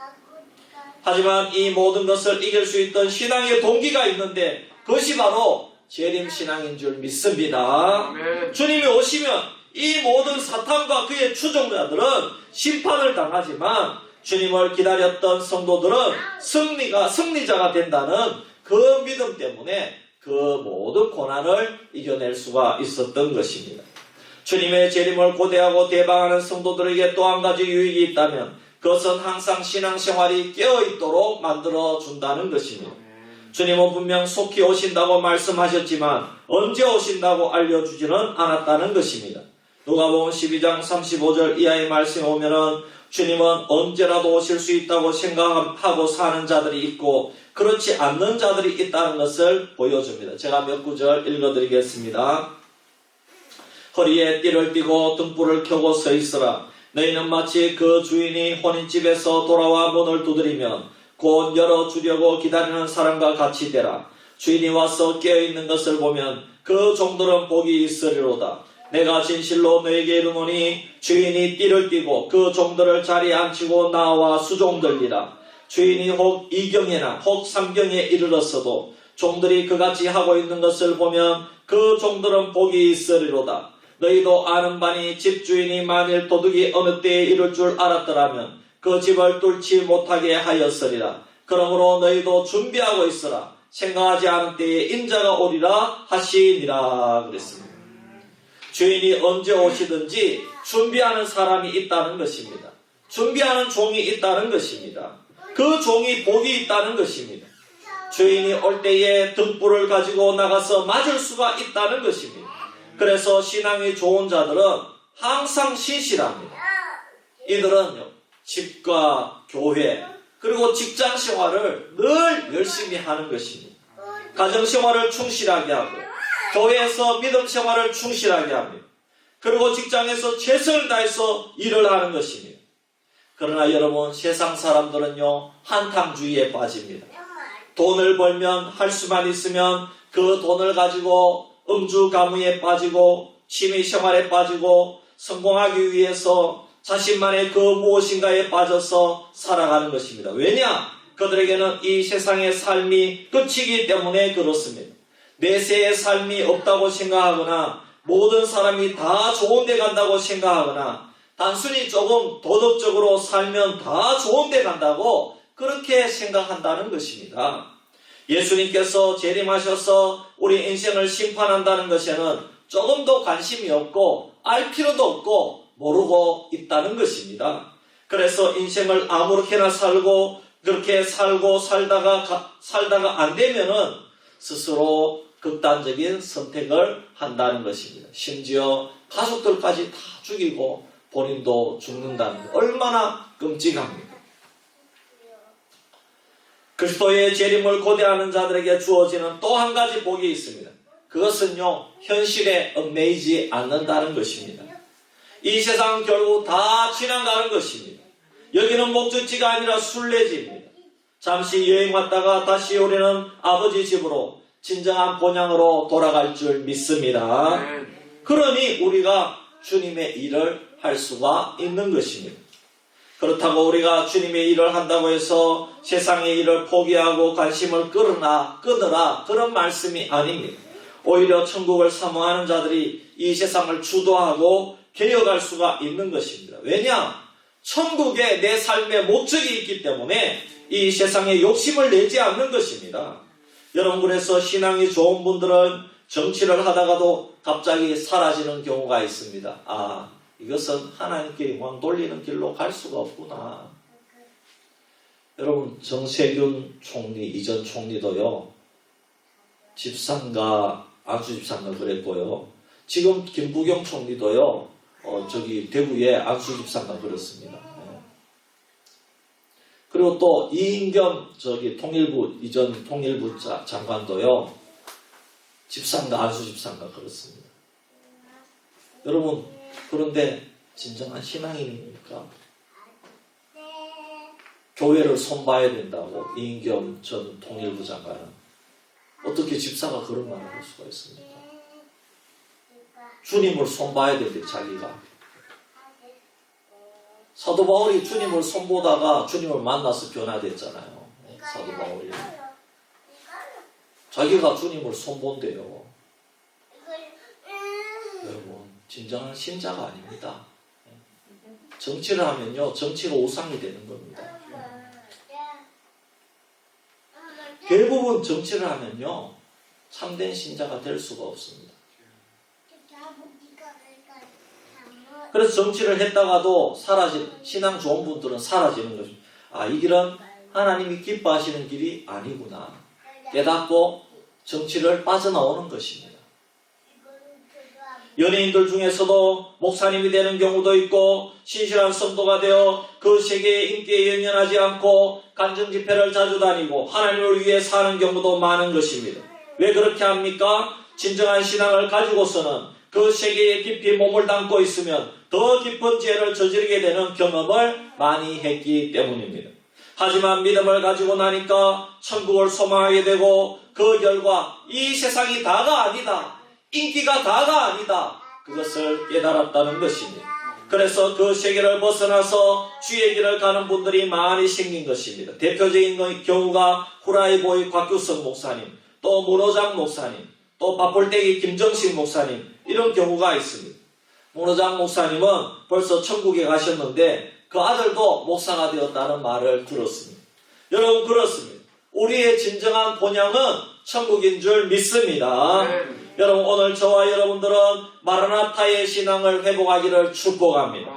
하지만 이 모든 것을 이길 수 있던 신앙의 동기가 있는데 그것이 바로 재림신앙인 줄 믿습니다. 주님이 오시면 이 모든 사탄과 그의 추종자들은 심판을 당하지만 주님을 기다렸던 성도들은 승리자가 된다는 그 믿음 때문에 그 모든 고난을 이겨낼 수가 있었던 것입니다. 주님의 재림을 고대하고 대방하는 성도들에게 또 한 가지 유익이 있다면 그것은 항상 신앙생활이 깨어있도록 만들어준다는 것입니다. 주님은 분명 속히 오신다고 말씀하셨지만 언제 오신다고 알려주지는 않았다는 것입니다. 누가복음 12장 35절 이하의 말씀에 오면은 주님은 언제라도 오실 수 있다고 생각하고 사는 자들이 있고 그렇지 않는 자들이 있다는 것을 보여줍니다. 제가 몇 구절 읽어드리겠습니다. 허리에 띠를 띠고 등불을 켜고 서 있으라. 너희는 마치 그 주인이 혼인집에서 돌아와 문을 두드리면 곧 열어주려고 기다리는 사람과 같이 되라. 주인이 와서 깨어있는 것을 보면 그 종들은 복이 있으리로다. 내가 진실로 너에게 이르노니 주인이 띠를 띠고 그 종들을 자리에 앉히고 나와 수종들리라. 주인이 혹 2경이나 혹 3경에 이르렀어도 종들이 그같이 하고 있는 것을 보면 그 종들은 복이 있으리로다. 너희도 아는 바니 집주인이 만일 도둑이 어느 때에 이를 줄 알았더라면 그 집을 뚫지 못하게 하였으리라. 그러므로 너희도 준비하고 있으라. 생각하지 않은 때에 인자가 오리라 하시니라 그랬습니다. 주인이 언제 오시든지 준비하는 사람이 있다는 것입니다. 준비하는 종이 있다는 것입니다. 그 종이 복이 있다는 것입니다. 주인이 올 때에 등불을 가지고 나가서 맞을 수가 있다는 것입니다. 그래서 신앙이 좋은 자들은 항상 신실합니다. 이들은 집과 교회 그리고 직장 생활을 늘 열심히 하는 것입니다. 가정 생활을 충실하게 하고 교회에서 믿음 생활을 충실하게 합니다. 그리고 직장에서 최선을 다해서 일을 하는 것입니다. 그러나 여러분, 세상 사람들은요, 한탕주의에 빠집니다. 돈을 벌면, 할 수만 있으면 그 돈을 가지고 음주 가무에 빠지고 취미 생활에 빠지고 성공하기 위해서 자신만의 그 무엇인가에 빠져서 살아가는 것입니다. 왜냐? 그들에게는 이 세상의 삶이 끝이기 때문에 그렇습니다. 내세의 삶이 없다고 생각하거나 모든 사람이 다 좋은 데 간다고 생각하거나 단순히 조금 도덕적으로 살면 다 좋은 데 간다고 그렇게 생각한다는 것입니다. 예수님께서 재림하셔서 우리 인생을 심판한다는 것에는 조금도 관심이 없고 알 필요도 없고 모르고 있다는 것입니다. 그래서 인생을 아무렇게나 살고 그렇게 살고 살다가 안 되면은 스스로 극단적인 선택을 한다는 것입니다. 심지어 가족들까지 다 죽이고 본인도 죽는다는 것, 얼마나 끔찍합니까? 그리스도의 재림을 고대하는 자들에게 주어지는 또 한 가지 복이 있습니다. 그것은요, 현실에 얽매이지 않는다는 것입니다. 이 세상은 결국 다 지나가는 것입니다. 여기는 목적지가 아니라 순례지입니다. 잠시 여행 왔다가 다시 우리는 아버지 집으로 진정한 본향으로 돌아갈 줄 믿습니다. 그러니 우리가 주님의 일을 할 수가 있는 것입니다. 그렇다고 우리가 주님의 일을 한다고 해서 세상의 일을 포기하고 관심을 끊으라 그런 말씀이 아닙니다. 오히려 천국을 사모하는 자들이 이 세상을 주도하고 개혁할 수가 있는 것입니다. 왜냐? 천국에 내 삶의 목적이 있기 때문에 이 세상에 욕심을 내지 않는 것입니다. 여러분, 그래서 신앙이 좋은 분들은 정치를 하다가도 갑자기 사라지는 경우가 있습니다. 아, 이것은 하나님께 영광 돌리는 길로 갈 수가 없구나. 여러분, 정세균 총리, 이전 총리도요, 집사인가 안수집사인가 그랬고요. 지금 김부겸 총리도요, 대구에 안수집사인가 그렇습니다. 그리고 또 이인겸 이전 통일부 장관도요, 집사인가 안수집사인가 그렇습니다. 여러분, 그런데 진정한 신앙인입니까? 교회를 손봐야 된다고 이인겸 전 통일부 장관은 어떻게 집사가 그런 말을 할 수가 있습니까? 주님을 손봐야 되는데 자기가. 사도 바울이 주님을 손보다가 주님을 만나서 변화됐잖아요. 사도 바울이. 자기가 주님을 손본대요. 여러분, 진정한 신자가 아닙니다. 정치를 하면요, 정치가 우상이 되는 겁니다. 대부분 정치를 하면요, 참된 신자가 될 수가 없습니다. 그래서 정치를 했다가도 신앙 좋은 분들은 사라지는 것입니다. 아, 이 길은 하나님이 기뻐하시는 길이 아니구나 깨닫고 정치를 빠져나오는 것입니다. 연예인들 중에서도 목사님이 되는 경우도 있고 신실한 성도가 되어 그 세계의 인기에 연연하지 않고 간증집회를 자주 다니고 하나님을 위해 사는 경우도 많은 것입니다. 왜 그렇게 합니까? 진정한 신앙을 가지고서는 그 세계에 깊이 몸을 담고 있으면 더 깊은 죄를 저지르게 되는 경험을 많이 했기 때문입니다. 하지만 믿음을 가지고 나니까 천국을 소망하게 되고 그 결과 이 세상이 다가 아니다. 인기가 다가 아니다. 그것을 깨달았다는 것입니다. 그래서 그 세계를 벗어나서 주의 길을 가는 분들이 많이 생긴 것입니다. 대표적인 경우가 후라이보이 곽규성 목사님, 또 문호장 목사님, 또 바풀떼기 김정식 목사님, 이런 경우가 있습니다. 문호장 목사님은 벌써 천국에 가셨는데 그 아들도 목사가 되었다는 말을 들었습니다. 여러분, 그렇습니다. 우리의 진정한 본향은 천국인 줄 믿습니다. 여러분, 오늘 저와 여러분들은 마라나타의 신앙을 회복하기를 축복합니다.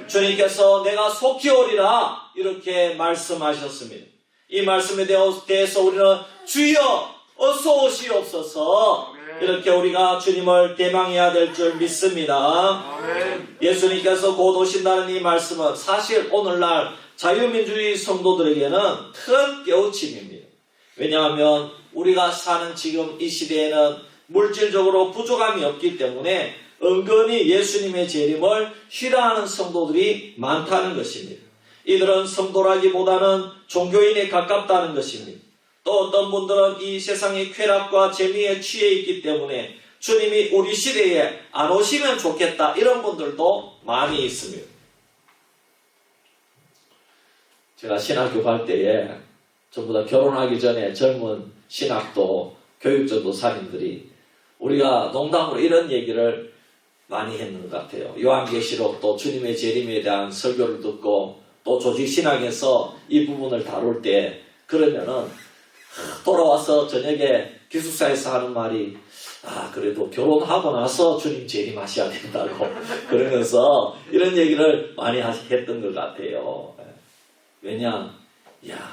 주님께서 내가 속히 오리라 이렇게 말씀하셨습니다. 이 말씀에 대해서 우리는 주여 어서 오시옵소서 이렇게 우리가 주님을 대망해야 될 줄 믿습니다. 예수님께서 곧 오신다는 이 말씀은 사실 오늘날 자유민주주의 성도들에게는 큰 깨우침입니다. 왜냐하면 우리가 사는 지금 이 시대에는 물질적으로 부족함이 없기 때문에 은근히 예수님의 재림을 싫어하는 성도들이 많다는 것입니다. 이들은 성도라기보다는 종교인에 가깝다는 것입니다. 또 어떤 분들은 이 세상의 쾌락과 재미에 취해 있기 때문에 주님이 우리 시대에 안 오시면 좋겠다, 이런 분들도 많이 있습니다. 제가 신학교 갈 때에 전부 다 결혼하기 전에 젊은 신학도 교육전도사님들이 우리가 농담으로 이런 얘기를 많이 했는 것 같아요. 요한계시록 또 주님의 재림에 대한 설교를 듣고 또 조직신학에서 이 부분을 다룰 때 그러면은 돌아와서 저녁에 기숙사에서 하는 말이 그래도 결혼하고 나서 주님 재림하셔야 된다고 그러면서 이런 얘기를 많이 했던 것 같아요. 왜냐?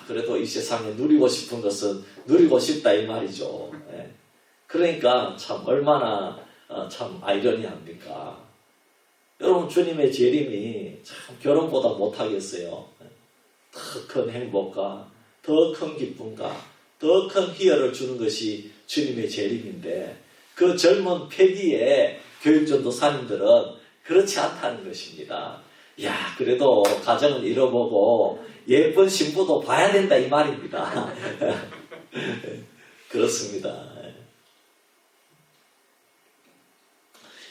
그래도 이 세상에 누리고 싶은 것은 누리고 싶다 이 말이죠. 그러니까 참 얼마나 참 아이러니합니까? 여러분, 주님의 재림이 참 결혼보다 못하겠어요. 더 큰 행복과 더 큰 기쁨과 더 큰 희열을 주는 것이 주님의 재림인데 그 젊은 패기의 교육전도사님들은 그렇지 않다는 것입니다. 그래도 가정을 잃어보고 예쁜 신부도 봐야 된다 이 말입니다. 그렇습니다.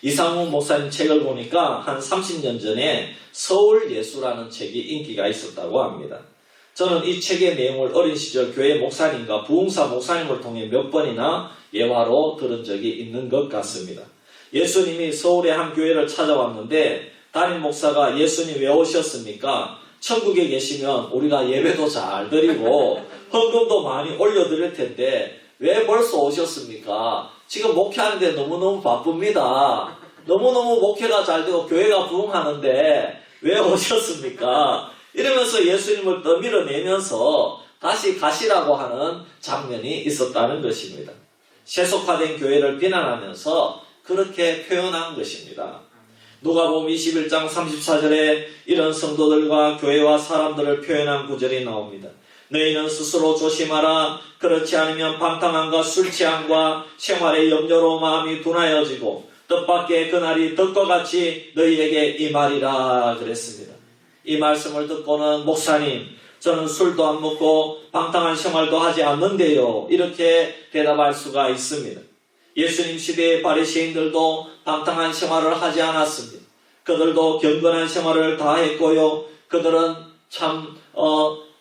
이상훈 목사님 책을 보니까 한 30년 전에 서울예수라는 책이 인기가 있었다고 합니다. 저는 이 책의 내용을 어린 시절 교회 목사님과 부흥사 목사님을 통해 몇 번이나 예화로 들은 적이 있는 것 같습니다. 예수님이 서울의 한 교회를 찾아왔는데 담임 목사가 예수님 왜 오셨습니까? 천국에 계시면 우리가 예배도 잘 드리고 헌금도 많이 올려드릴 텐데 왜 벌써 오셨습니까? 지금 목회하는데 너무너무 바쁩니다. 너무너무 목회가 잘 되고 교회가 부흥하는데 왜 오셨습니까? 이러면서 예수님을 떠밀어내면서 다시 가시라고 하는 장면이 있었다는 것입니다. 세속화된 교회를 비난하면서 그렇게 표현한 것입니다. 누가복음 21장 34절에 이런 성도들과 교회와 사람들을 표현한 구절이 나옵니다. 너희는 스스로 조심하라. 그렇지 않으면 방탕함과 술 취함과 생활의 염려로 마음이 둔하여지고 뜻밖의 그날이 덕과 같이 너희에게 임하리라 그랬습니다. 이 말씀을 듣고는 목사님, 저는 술도 안 먹고 방탕한 생활도 하지 않는데요, 이렇게 대답할 수가 있습니다. 예수님 시대의 바리새인들도 방탕한 생활을 하지 않았습니다. 그들도 경건한 생활을 다 했고요. 그들은 참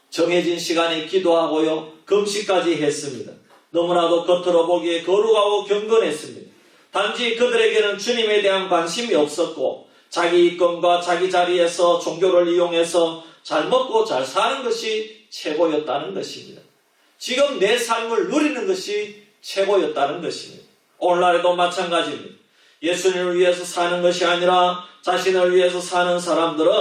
정해진 시간에 기도하고요. 금식까지 했습니다. 너무나도 겉으로 보기에 거룩하고 경건했습니다. 단지 그들에게는 주님에 대한 관심이 없었고 자기 이권과 자기 자리에서 종교를 이용해서 잘 먹고 잘 사는 것이 최고였다는 것입니다. 지금 내 삶을 누리는 것이 최고였다는 것입니다. 오늘날에도 마찬가지입니다. 예수님을 위해서 사는 것이 아니라 자신을 위해서 사는 사람들은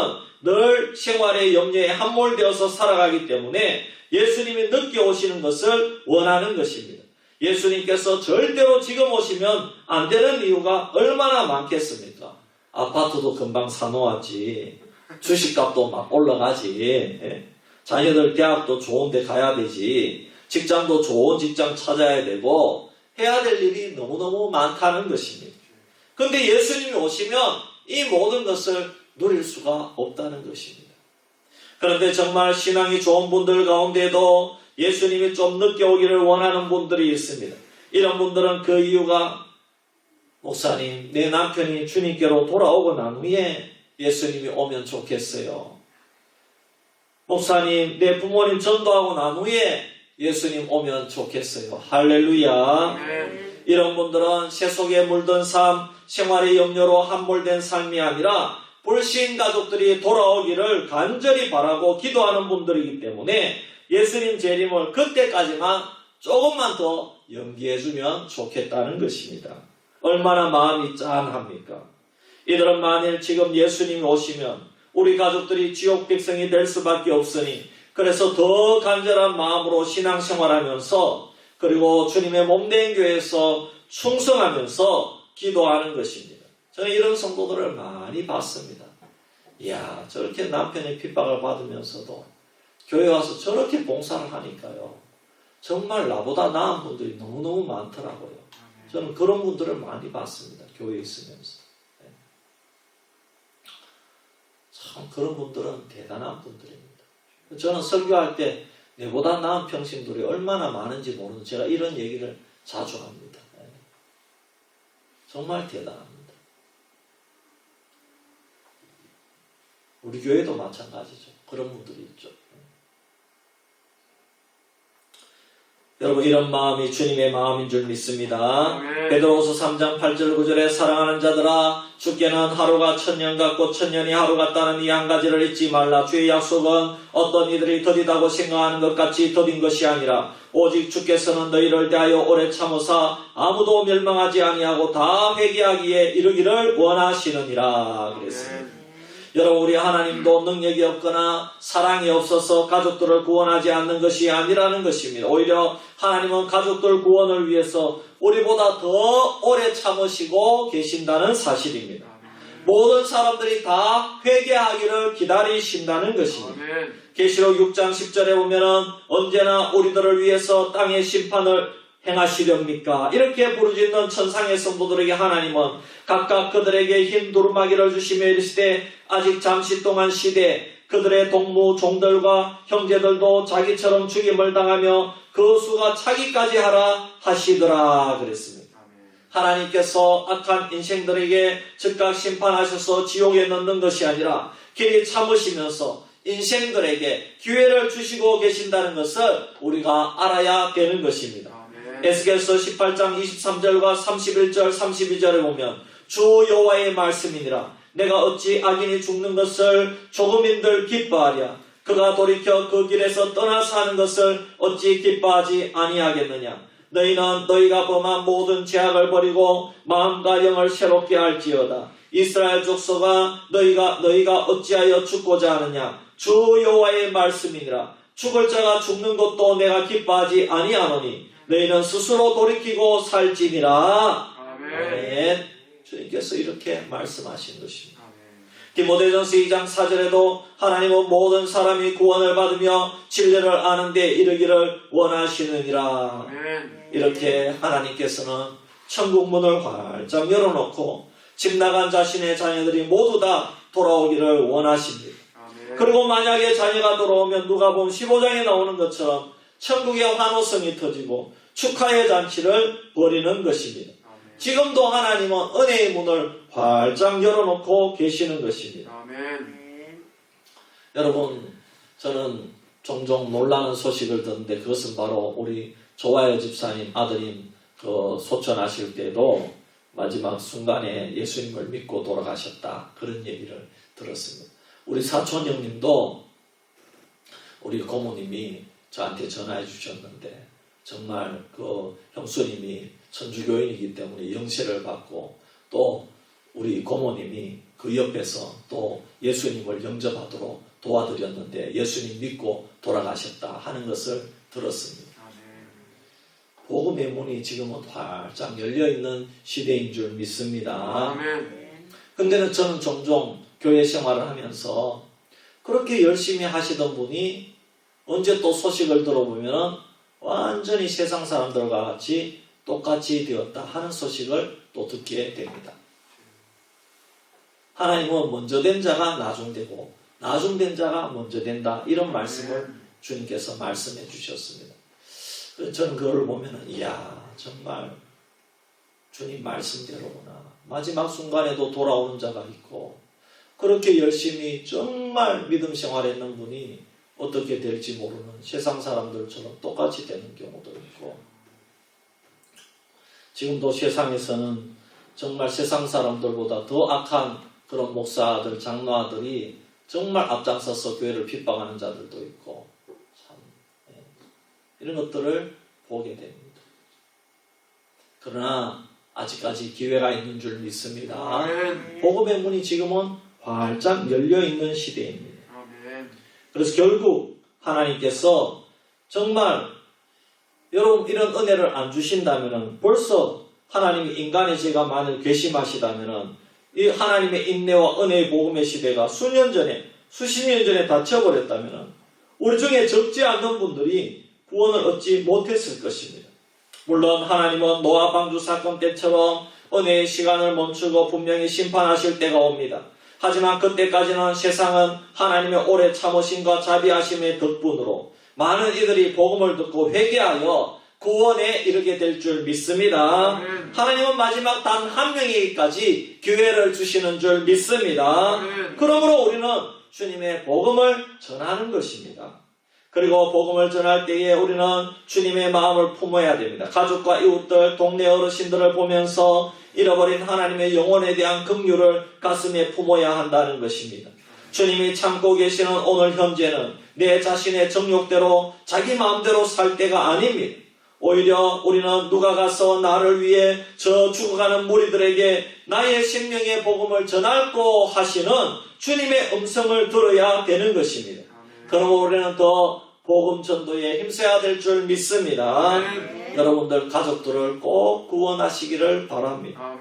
늘 생활의 염려에 함몰되어서 살아가기 때문에 예수님이 늦게 오시는 것을 원하는 것입니다. 예수님께서 절대로 지금 오시면 안 되는 이유가 얼마나 많겠습니까? 아파트도 금방 사놓았지, 주식값도 막 올라가지, 자녀들 대학도 좋은 데 가야 되지, 직장도 좋은 직장 찾아야 되고 해야 될 일이 너무너무 많다는 것입니다. 근데 예수님이 오시면 이 모든 것을 누릴 수가 없다는 것입니다. 그런데 정말 신앙이 좋은 분들 가운데도 예수님이 좀 늦게 오기를 원하는 분들이 있습니다. 이런 분들은 그 이유가 목사님, 내 남편이 주님께로 돌아오고 난 후에 예수님이 오면 좋겠어요. 목사님, 내 부모님 전도하고 난 후에 예수님 오면 좋겠어요. 할렐루야. 이런 분들은 세속에 물든 삶, 생활의 염려로 함몰된 삶이 아니라 불신 가족들이 돌아오기를 간절히 바라고 기도하는 분들이기 때문에 예수님 재림을 그때까지만 조금만 더 연기해주면 좋겠다는 것입니다. 얼마나 마음이 짠합니까? 이들은 만일 지금 예수님이 오시면 우리 가족들이 지옥 백성이 될 수밖에 없으니 그래서 더 간절한 마음으로 신앙생활하면서 그리고 주님의 몸된 교회에서 충성하면서 기도하는 것입니다. 저는 이런 성도들을 많이 봤습니다. 이야, 저렇게 남편의 핍박을 받으면서도 교회 와서 저렇게 봉사를 하니까요. 정말 나보다 나은 분들이 너무너무 많더라고요. 저는 그런 분들을 많이 봤습니다. 교회에 있으면서. 참 그런 분들은 대단한 분들입니다. 저는 설교할 때 내보다 나은 평신들이 얼마나 많은지 모르는 제가 이런 얘기를 자주 합니다. 정말 대단합니다. 우리 교회도 마찬가지죠. 그런 분들이 있죠. 여러분, 이런 마음이 주님의 마음인 줄 믿습니다. 베드로후서 3장 8절 9절에 사랑하는 자들아, 주께는 하루가 천년 같고 천년이 하루 같다는 이 한 가지를 잊지 말라. 주의 약속은 어떤 이들이 더디다고 생각하는 것 같이 더딘 것이 아니라 오직 주께서는 너희를 대하여 오래 참으사 아무도 멸망하지 아니하고 다 회개하기에 이르기를 원하시느니라 그랬습니다. 여러분, 우리 하나님도 능력이 없거나 사랑이 없어서 가족들을 구원하지 않는 것이 아니라는 것입니다. 오히려 하나님은 가족들 구원을 위해서 우리보다 더 오래 참으시고 계신다는 사실입니다. 모든 사람들이 다 회개하기를 기다리신다는 것입니다. 계시록 6장 10절에 보면은 언제나 우리들을 위해서 땅의 심판을 행하시렵니까? 이렇게 부르짖는 천상의 성도들에게 하나님은 각각 그들에게 흰 두루마기를 주시며 이르시되 아직 잠시 동안 시대 그들의 동무 종들과 형제들도 자기처럼 죽임을 당하며 그 수가 차기까지 하라 하시더라 그랬습니다. 하나님께서 악한 인생들에게 즉각 심판하셔서 지옥에 넣는 것이 아니라 길이 참으시면서 인생들에게 기회를 주시고 계신다는 것을 우리가 알아야 되는 것입니다. 에스겔서 18장 23절과 31절 32절에 보면 주 여호와의 말씀이니라. 내가 어찌 악인이 죽는 것을 조금인들 기뻐하랴. 그가 돌이켜 그 길에서 떠나서 하는 것을 어찌 기뻐하지 아니하겠느냐. 너희는 너희가 범한 모든 죄악을 버리고 마음과 영을 새롭게 할지어다. 이스라엘 족속아, 너희가 어찌하여 죽고자 하느냐. 주 여호와의 말씀이니라. 죽을 자가 죽는 것도 내가 기뻐하지 아니하노니 너희는 스스로 돌이키고 살지니라. 아멘. 주님께서 이렇게 말씀하신 것입니다. 디모데전서 2장 4절에도 하나님은 모든 사람이 구원을 받으며 진리를 아는 데 이르기를 원하시느니라. 이렇게 하나님께서는 천국 문을 활짝 열어놓고 집 나간 자신의 자녀들이 모두 다 돌아오기를 원하십니다. 그리고 만약에 자녀가 돌아오면 누가복음 15장에 나오는 것처럼 천국의 환호성이 터지고 축하의 잔치를 벌이는 것입니다. 지금도 하나님은 은혜의 문을 활짝 열어놓고 계시는 것입니다. 여러분, 저는 종종 놀라는 소식을 듣는데 그것은 바로 우리 조화여 집사님 아드님 소천하실 때도 마지막 순간에 예수님을 믿고 돌아가셨다. 그런 얘기를 들었습니다. 우리 사촌 형님도 우리 고모님이 저한테 전화해 주셨는데 정말 그 형수님이 천주교인이기 때문에 영세를 받고 또 우리 고모님이 그 옆에서 또 예수님을 영접하도록 도와드렸는데 예수님 믿고 돌아가셨다 하는 것을 들었습니다. 복음의 문이 지금은 활짝 열려있는 시대인 줄 믿습니다. 근데 저는 종종 교회 생활을 하면서 그렇게 열심히 하시던 분이 언제 또 소식을 들어보면 완전히 세상 사람들과 같이 똑같이 되었다 하는 소식을 또 듣게 됩니다. 하나님은 먼저 된 자가 나중되고 나중된 자가 먼저 된다. 이런 말씀을 주님께서 말씀해 주셨습니다. 그래서 저는 그걸 보면은 이야 정말 주님 말씀대로구나. 마지막 순간에도 돌아오는 자가 있고 그렇게 열심히 정말 믿음 생활했는 분이 어떻게 될지 모르는 세상 사람들처럼 똑같이 되는 경우도 있고 지금도 세상에서는 정말 세상 사람들보다 더 악한 그런 목사들, 장로아들이 정말 앞장서서 교회를 핍박하는 자들도 있고 참 이런 것들을 보게 됩니다. 그러나 아직까지 기회가 있는 줄 믿습니다. 복음의 문이 지금은 활짝 열려있는 시대입니다. 그래서 결국 하나님께서 정말 여러분 이런 은혜를 안 주신다면 벌써 하나님이 인간의 죄가 만일 괘씸하시다면 이 하나님의 인내와 은혜의 복음의 시대가 수년 전에 수십 년 전에 닫혀버렸다면 우리 중에 적지 않는 분들이 구원을 얻지 못했을 것입니다. 물론 하나님은 노아 방주 사건 때처럼 은혜의 시간을 멈추고 분명히 심판하실 때가 옵니다. 하지만 그때까지는 세상은 하나님의 오래 참으심과 자비하심의 덕분으로 많은 이들이 복음을 듣고 회개하여 구원에 이르게 될 줄 믿습니다. 하나님은 마지막 단 한 명에게까지 기회를 주시는 줄 믿습니다. 그러므로 우리는 주님의 복음을 전하는 것입니다. 그리고 복음을 전할 때에 우리는 주님의 마음을 품어야 됩니다. 가족과 이웃들, 동네 어르신들을 보면서 잃어버린 하나님의 영혼에 대한 긍휼을 가슴에 품어야 한다는 것입니다. 주님이 참고 계시는 오늘 현재는 내 자신의 정욕대로 자기 마음대로 살 때가 아닙니다. 오히려 우리는 누가 가서 나를 위해 저 죽어가는 무리들에게 나의 생명의 복음을 전할고 하시는 주님의 음성을 들어야 되는 것입니다. 그러므로 우리는 더 복음 전도에 힘써야 될 줄 믿습니다. 여러분들 가족들을 꼭 구원하시기를 바랍니다.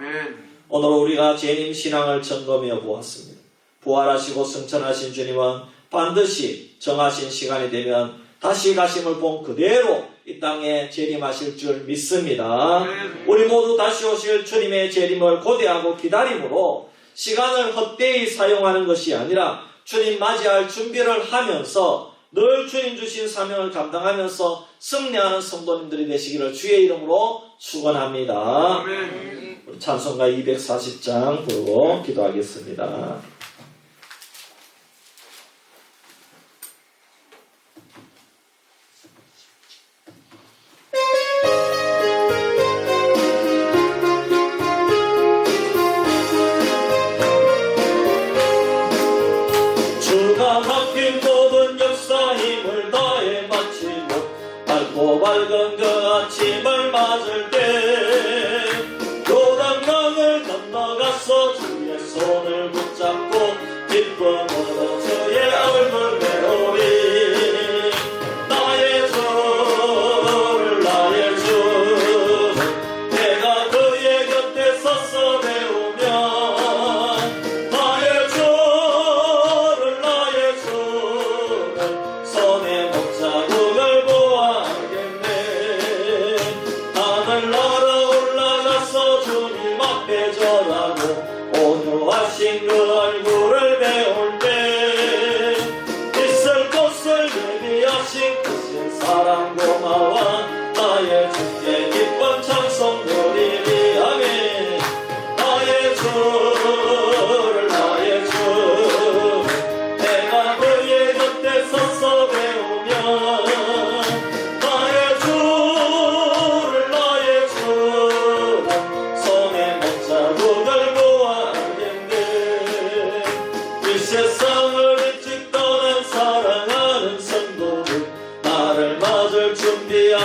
오늘 우리가 재림 신앙을 점검해 보았습니다. 부활하시고 승천하신 주님은 반드시 정하신 시간이 되면 다시 가심을 본 그대로 이 땅에 재림하실 줄 믿습니다. 우리 모두 다시 오실 주님의 재림을 고대하고 기다림으로 시간을 헛되이 사용하는 것이 아니라 주님 맞이할 준비를 하면서 늘 주님 주신 사명을 감당하면서 승리하는 성도님들이 되시기를 주의 이름으로 축원합니다. 우리 찬송가 240장 부르고 기도하겠습니다. 주가 맡긴 모든 역사 힘을 다해 마치고 밝고 밝은 그 아침을 맞을 때 요단강을 건너가서 주의 손을 붙잡고 기쁨으로 주의 얼굴 배우리. 나의 주를 나의 주 내가 그의 곁에 서서 배우면 나의 주를 나의 주를 손에 못자국을 보아하겠네. 하늘나라 올라가서 주님 앞에 절하고 온유하신 그 얼굴을 배울 때 있을 곳을 예비하신 크신 사랑 고마워 나의 주께 기쁜 찬송 드리리. 아멘. 나의 주를 나의 주 내가 그의 곁에 서서 배우면 나의 주를 나의 주 손에 못자국을 보아하겠네. 이 세상을 일찍 떠난 사랑하는 성도들 나를 맞을 준비하라.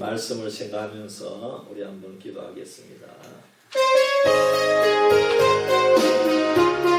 말씀을 생각하면서 우리 한번 기도하겠습니다.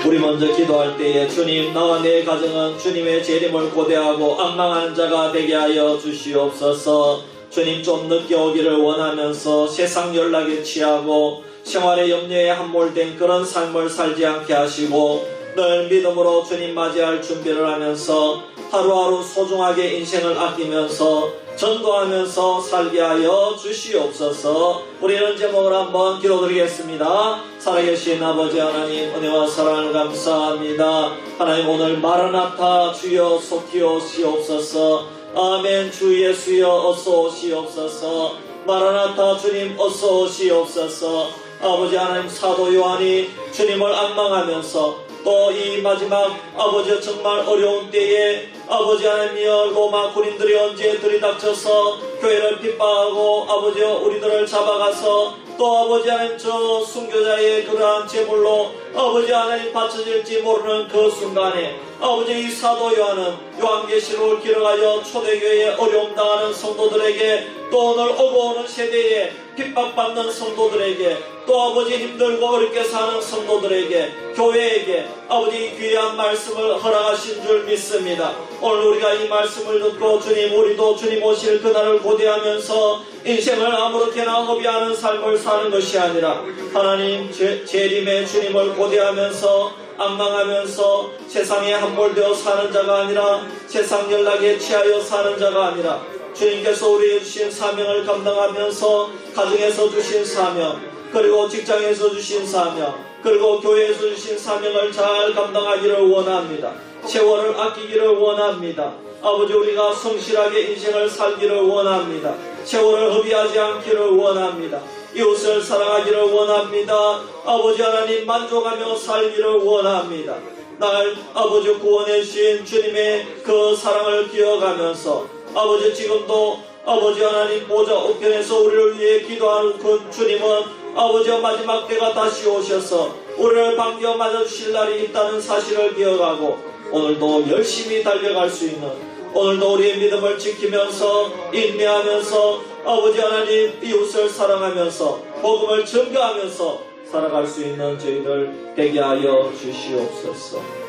우리 먼저 기도할 때에 주님, 나와 내 가정은 주님의 재림을 고대하고 앙망하는 자가 되게 하여 주시옵소서. 주님, 좀 늦게 오기를 원하면서 세상 연락에 취하고 생활의 염려에 함몰된 그런 삶을 살지 않게 하시고 늘 믿음으로 주님 맞이할 준비를 하면서 하루하루 소중하게 인생을 아끼면서 전도하면서 살게 하여 주시옵소서. 우리는 제목을 한번 기도드리겠습니다. 살아계신 아버지 하나님, 은혜와 사랑을 감사합니다. 하나님, 오늘 마라나타 주여 속히 오시옵소서. 아멘. 주 예수여 어서 오시옵소서. 마라나타 주님 어서 오시옵소서. 아버지 하나님, 사도 요한이 주님을 앙망하면서 또 이 마지막 아버지 정말 어려운 때에 아버지 하나님이여 로마 군인들이 언제 들이닥쳐서 교회를 핍박하고 아버지 우리들을 잡아가서 또 아버지 하나님 저 순교자의 그러한 제물로 아버지 하나님 바쳐질지 모르는 그 순간에 아버지 이 사도 요한은 요한계시록을 기록하여 초대교회에 어려움 당하는 성도들에게 또 오늘 오고 오는 세대에 핍박받는 성도들에게 또 아버지 힘들고 어렵게 사는 성도들에게 교회에게 아버지 귀한 말씀을 허락하신 줄 믿습니다. 오늘 우리가 이 말씀을 듣고 주님, 우리도 주님 오실 그날을 고대하면서 인생을 아무렇게나 허비하는 삶을 사는 것이 아니라 하나님 재림의 주님을 고대하면서 앙망하면서 세상에 함몰되어 사는 자가 아니라 세상 연락에 취하여 사는 자가 아니라 주님께서 우리에게 주신 사명을 감당하면서 가정에서 주신 사명, 그리고 직장에서 주신 사명, 그리고 교회에서 주신 사명을 잘 감당하기를 원합니다. 세월을 아끼기를 원합니다. 아버지, 우리가 성실하게 인생을 살기를 원합니다. 세월을 허비하지 않기를 원합니다. 이웃을 사랑하기를 원합니다. 아버지 하나님, 만족하며 살기를 원합니다. 날 아버지 구원해 주신 주님의 그 사랑을 기억하면서 아버지, 지금도 아버지 하나님 보좌 우편에서 우리를 위해 기도하는 그 주님은 아버지 마지막 때가 다시 오셔서 우리를 반겨 맞아주실 날이 있다는 사실을 기억하고 오늘도 열심히 달려갈 수 있는, 오늘도 우리의 믿음을 지키면서 인내하면서 아버지 하나님 이웃을 사랑하면서 복음을 전가하면서 살아갈 수 있는 저희들 되게 하여 주시옵소서.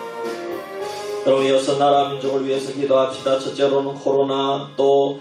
여러분, 이어서 나라 민족을 위해서 기도합시다. 첫째로는 코로나, 또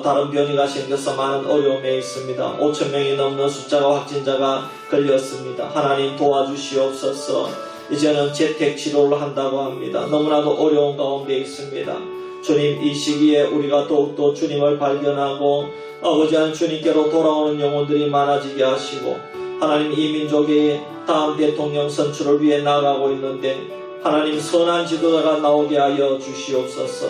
다른 변이가 생겨서 많은 어려움에 있습니다. 5,000명이 넘는 숫자가 확진자가 걸렸습니다. 하나님 도와주시옵소서. 이제는 재택치료를 한다고 합니다. 너무나도 어려운 가운데 있습니다. 주님, 이 시기에 우리가 더욱더 주님을 발견하고 아버지 하나님 주님께로 돌아오는 영혼들이 많아지게 하시고 하나님, 이 민족의 다음 대통령 선출을 위해 나아가고 있는데 하나님 선한 지도자가 나오게 하여 주시옵소서.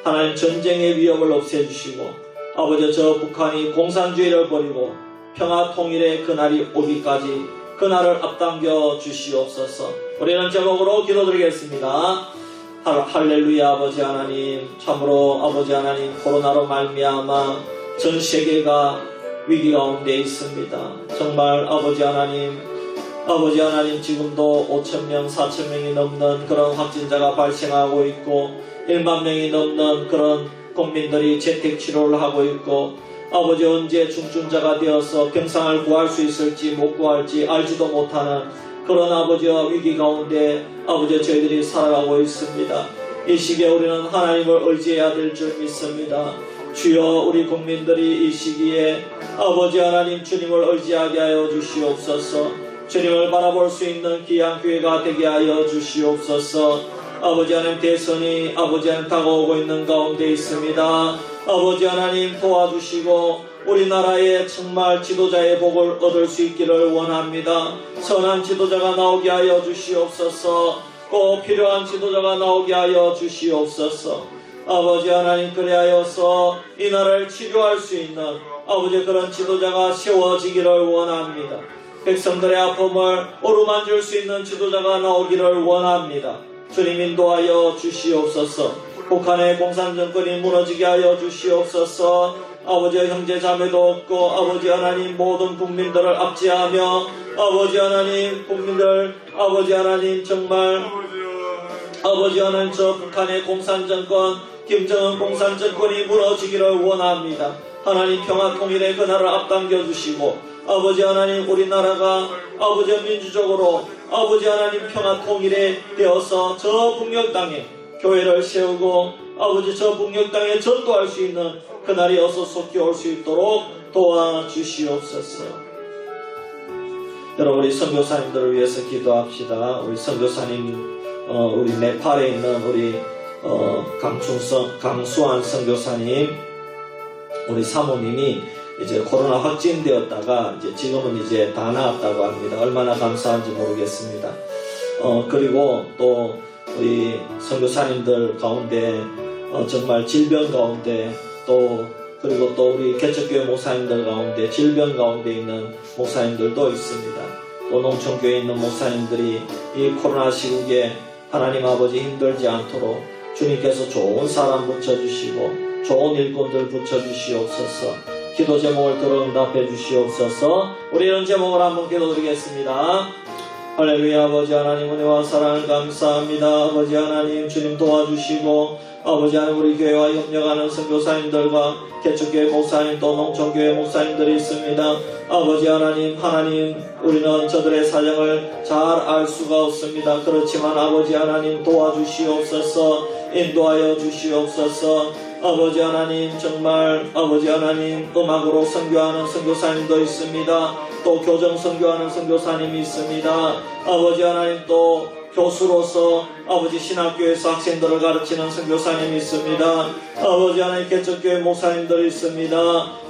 하나님 전쟁의 위협을 없애주시고 아버지 저 북한이 공산주의를 버리고 평화 통일의 그날이 오기까지 그날을 앞당겨 주시옵소서. 우리는 제목으로 기도드리겠습니다. 할렐루야. 아버지 하나님, 참으로 아버지 하나님 코로나로 말미암아 전 세계가 위기 가운데 있습니다. 정말 아버지 하나님 지금도 5,000명, 4,000명이 넘는 그런 확진자가 발생하고 있고 1만 명이 넘는 그런 국민들이 재택치료를 하고 있고 아버지 언제 중증자가 되어서 병상을 구할 수 있을지 못 구할지 알지도 못하는 그런 아버지와 위기 가운데 아버지 저희들이 살아가고 있습니다. 이 시기에 우리는 하나님을 의지해야 될 줄 믿습니다. 주여, 우리 국민들이 이 시기에 아버지 하나님 주님을 의지하게 하여 주시옵소서. 주님을 바라볼 수 있는 귀한 교회가 되게 하여 주시옵소서. 아버지 하나님, 대선이 아버지 하나님 다가오고 있는 가운데 있습니다. 아버지 하나님 도와주시고 우리나라에 정말 지도자의 복을 얻을 수 있기를 원합니다. 선한 지도자가 나오게 하여 주시옵소서. 꼭 필요한 지도자가 나오게 하여 주시옵소서. 아버지 하나님, 그리하여서 이 나라를 치료할 수 있는 아버지 그런 지도자가 세워지기를 원합니다. 백성들의 아픔을 어루만질 수 있는 지도자가 나오기를 원합니다. 주님 인도하여 주시옵소서. 북한의 공산정권이 무너지게 하여 주시옵소서. 아버지 형제 자매도 없고 아버지 하나님 모든 국민들을 압제하며 아버지 하나님 국민들 아버지 하나님 정말 아버지 하나님 저 북한의 공산정권 김정은 공산정권이 무너지기를 원합니다. 하나님 평화 통일의 그날을 앞당겨 주시고 아버지 하나님 우리나라가 아버지 민주적으로 아버지 하나님 평화 통일에 되어서 저 북녘 땅에 교회를 세우고 아버지 저 북녘 땅에 전도할 수 있는 그날이 어서 속히 올 수 있도록 도와주시옵소서. 여러분 우리 선교사님들을 위해서 기도합시다. 우리 선교사님 우리 네팔에 있는 우리 강수환 선교사님 우리 사모님이 이제 코로나 확진되었다가 이제 지금은 이제 다 나았다고 합니다. 얼마나 감사한지 모르겠습니다. 그리고 또 우리 선교사님들 가운데 정말 질병 가운데 그리고 또 우리 개척교회 목사님들 가운데 질병 가운데 있는 목사님들도 있습니다. 또 농촌교회에 있는 목사님들이 이 코로나 시국에 하나님 아버지 힘들지 않도록 주님께서 좋은 사람 붙여주시고 좋은 일꾼들 붙여주시옵소서. 기도 제목을 들어 응답해 주시옵소서. 우리 이런 제목을 한번 기도드리겠습니다. 할렐루야. 아버지 하나님 은혜와 사랑을 감사합니다. 아버지 하나님 주님 도와주시고 아버지 하나님 우리 교회와 협력하는 선교사님들과 개척교회 목사님 또 농촌교회 목사님들이 있습니다. 아버지 하나님 우리는 저들의 사정을 잘 알 수가 없습니다. 그렇지만 아버지 하나님 도와주시옵소서. 인도하여 주시옵소서. 아버지 하나님 정말 아버지 하나님 음악으로 선교하는 선교사님도 있습니다. 또 교정 선교하는 선교사님이 있습니다. 아버지 하나님 또 교수로서 아버지 신학교에서 학생들을 가르치는 선교사님이 있습니다. 아버지 하나님 개척교회 목사님들이 있습니다.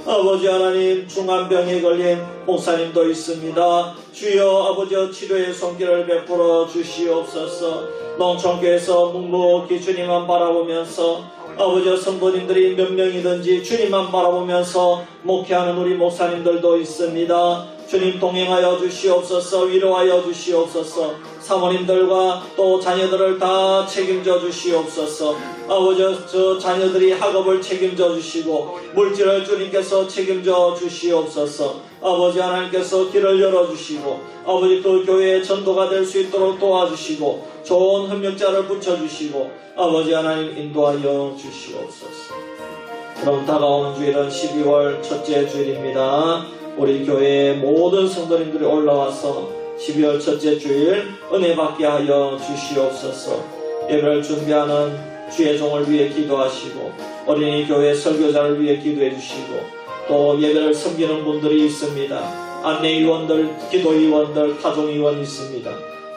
아버지 하나님 중환병에 걸린 목사님도 있습니다. 주여 아버지 치료의 손길을 베풀어 주시옵소서. 농촌교회에서 묵묵히 주님만 바라보면서 아버지 성도님들이 몇 명이든지 주님만 바라보면서 목회하는 우리 목사님들도 있습니다. 주님 동행하여 주시옵소서. 위로하여 주시옵소서. 사모님들과 또 자녀들을 다 책임져 주시옵소서. 아버지 저 자녀들이 학업을 책임져 주시고 물질을 주님께서 책임져 주시옵소서. 아버지 하나님께서 길을 열어주시고 아버지 그 교회의 전도가 될 수 있도록 도와주시고 좋은 협력자를 붙여주시고 아버지 하나님 인도하여 주시옵소서. 그럼 다가오는 주일은 12월 첫째 주일입니다. 우리 교회의 모든 성도님들이 올라와서 12월 첫째 주일 은혜 받게 하여 주시옵소서. 예배를 준비하는 주의 종을 위해 기도하시고 어린이 교회 설교자를 위해 기도해 주시고 또 예배를 섬기는 분들이 있습니다. 안내위원들, 기도위원들, 가정위원이 있습니다.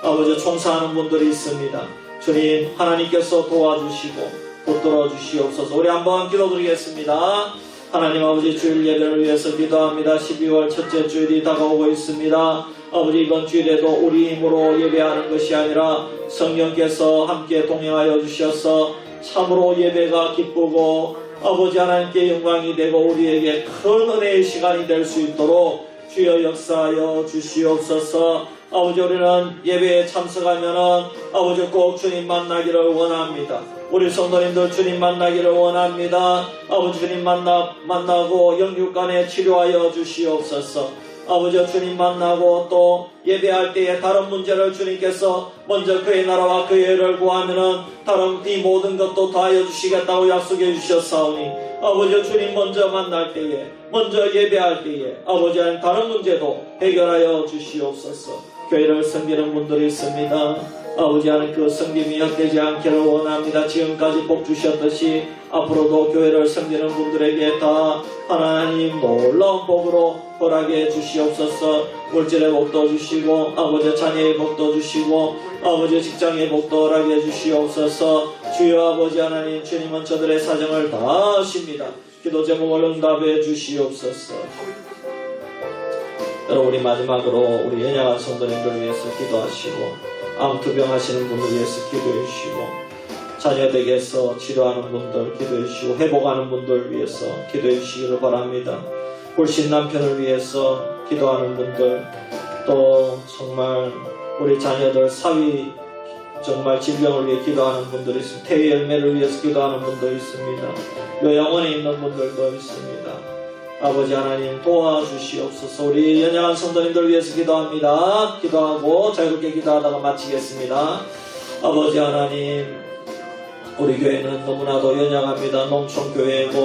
아버지 총사하는 분들이 있습니다. 주님 하나님께서 도와주시고 붙들어 주시옵소서. 우리 한번 기도드리겠습니다. 하나님 아버지 주일 예배를 위해서 기도합니다. 12월 첫째 주일이 다가오고 있습니다. 아버지 이번 주일에도 우리 힘으로 예배하는 것이 아니라 성령께서 함께 동행하여 주셔서 참으로 예배가 기쁘고 아버지 하나님께 영광이 되고 우리에게 큰 은혜의 시간이 될 수 있도록 주여 역사하여 주시옵소서. 아버지 우리는 예배에 참석하면은 아버지 꼭 주님 만나기를 원합니다. 우리 성도님들 주님 만나기를 원합니다. 아버지 주님 만나고 영육간에 치료하여 주시옵소서. 아버지 주님 만나고 또 예배할 때에 다른 문제를 주님께서 먼저 그의 나라와 그의 의를 구하면은 다른 이 모든 것도 다하여 주시겠다고 약속해 주셨사오니 아버지 주님 먼저 만날 때에 먼저 예배할 때에 아버지 하나님 다른 문제도 해결하여 주시옵소서. 교회를 섬기는 분들이 있습니다. 아버지 하나님 그 섬김이 헛되지 않기를 원합니다. 지금까지 복 주셨듯이 앞으로도 교회를 섬기는 분들에게 다 하나님 놀라운 복으로 허락해 주시옵소서. 물질의 복도 주시고 아버지 자녀의 복도 주시고 아버지 직장의 복도 허락해 주시옵소서. 주여 아버지 하나님 주님은 저들의 사정을 다 아십니다. 기도 제목을 응답해 주시옵소서. 여러분 우리 마지막으로 우리 연약한 성도님들 위해서 기도하시고 암투병 하시는 분들 위해서 기도해 주시고 자녀에게서 치료하는 분들 기도해 주시고 회복하는 분들 위해서 기도해 주시기를 바랍니다. 불신 남편을 위해서 기도하는 분들 또 정말 우리 자녀들 사위 정말 질병을 위해 기도하는 분들이 있습니다. 태의 열매를 위해서 기도하는 분도 있습니다. 요양원에 있는 분들도 있습니다. 아버지 하나님 도와주시옵소서. 우리 연약한 성도님들 위해서 기도합니다. 기도하고 자유롭게 기도하다가 마치겠습니다. 아버지 하나님 우리 교회는 너무나도 연약합니다. 농촌교회고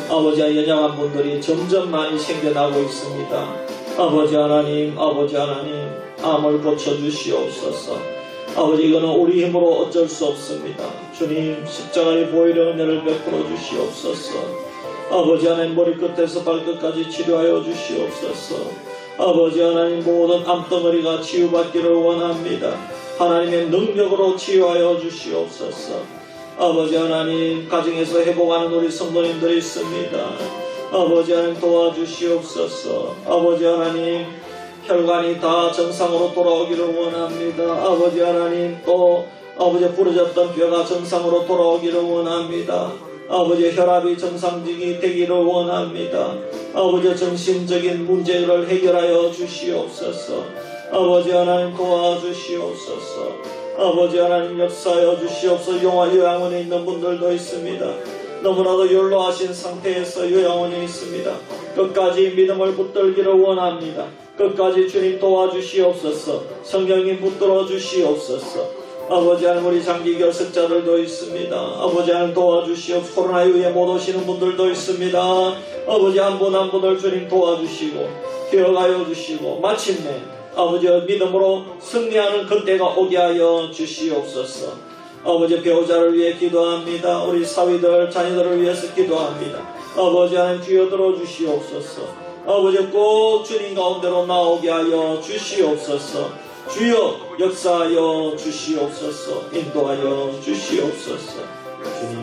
아버지 연약한 분들이 점점 많이 생겨나고 있습니다. 아버지 하나님 암을 고쳐주시옵소서. 아버지 이거는 우리 힘으로 어쩔 수 없습니다. 주님 십자가의 보혈의 은혜를 베풀어 주시옵소서. 아버지 하나님 머리끝에서 발끝까지 치료하여 주시옵소서. 아버지 하나님 모든 암덩어리가 치유받기를 원합니다. 하나님의 능력으로 치유하여 주시옵소서. 아버지 하나님 가정에서 회복하는 우리 성도님들이 있습니다. 아버지 하나님 도와주시옵소서. 아버지 하나님 혈관이 다 정상으로 돌아오기를 원합니다. 아버지 하나님 또 아버지 부러졌던 뼈가 정상으로 돌아오기를 원합니다. 아버지 혈압이 정상적이 되기를 원합니다. 아버지 정신적인 문제를 해결하여 주시옵소서. 아버지 하나님 도와주시옵소서. 아버지 하나님 역사하여 주시옵소서. 요양원에 있는 분들도 있습니다. 너무나도 연로하신 상태에서 요양원에 있습니다. 끝까지 믿음을 붙들기를 원합니다. 끝까지 주님 도와주시옵소서. 성령님 붙들어 주시옵소서. 아버지 하나님 우리 장기 결석자들도 있습니다. 아버지 하나님 도와주시옵소서. 코로나 이후에 못 오시는 분들도 있습니다. 아버지 한 분 한 분을 주님 도와주시고 기억하여 주시고 마침내 아버지 믿음으로 승리하는 그때가 오게 하여 주시옵소서. 아버지 배우자를 위해 기도합니다. 우리 사위들 자녀들을 위해서 기도합니다. 아버지 하나님 주여 들어주시옵소서. 아버지 꼭 주님 가운데로 나오게 하여 주시옵소서. 주여 역사하여 주시옵소서. 인도하여 주시옵소서. 주님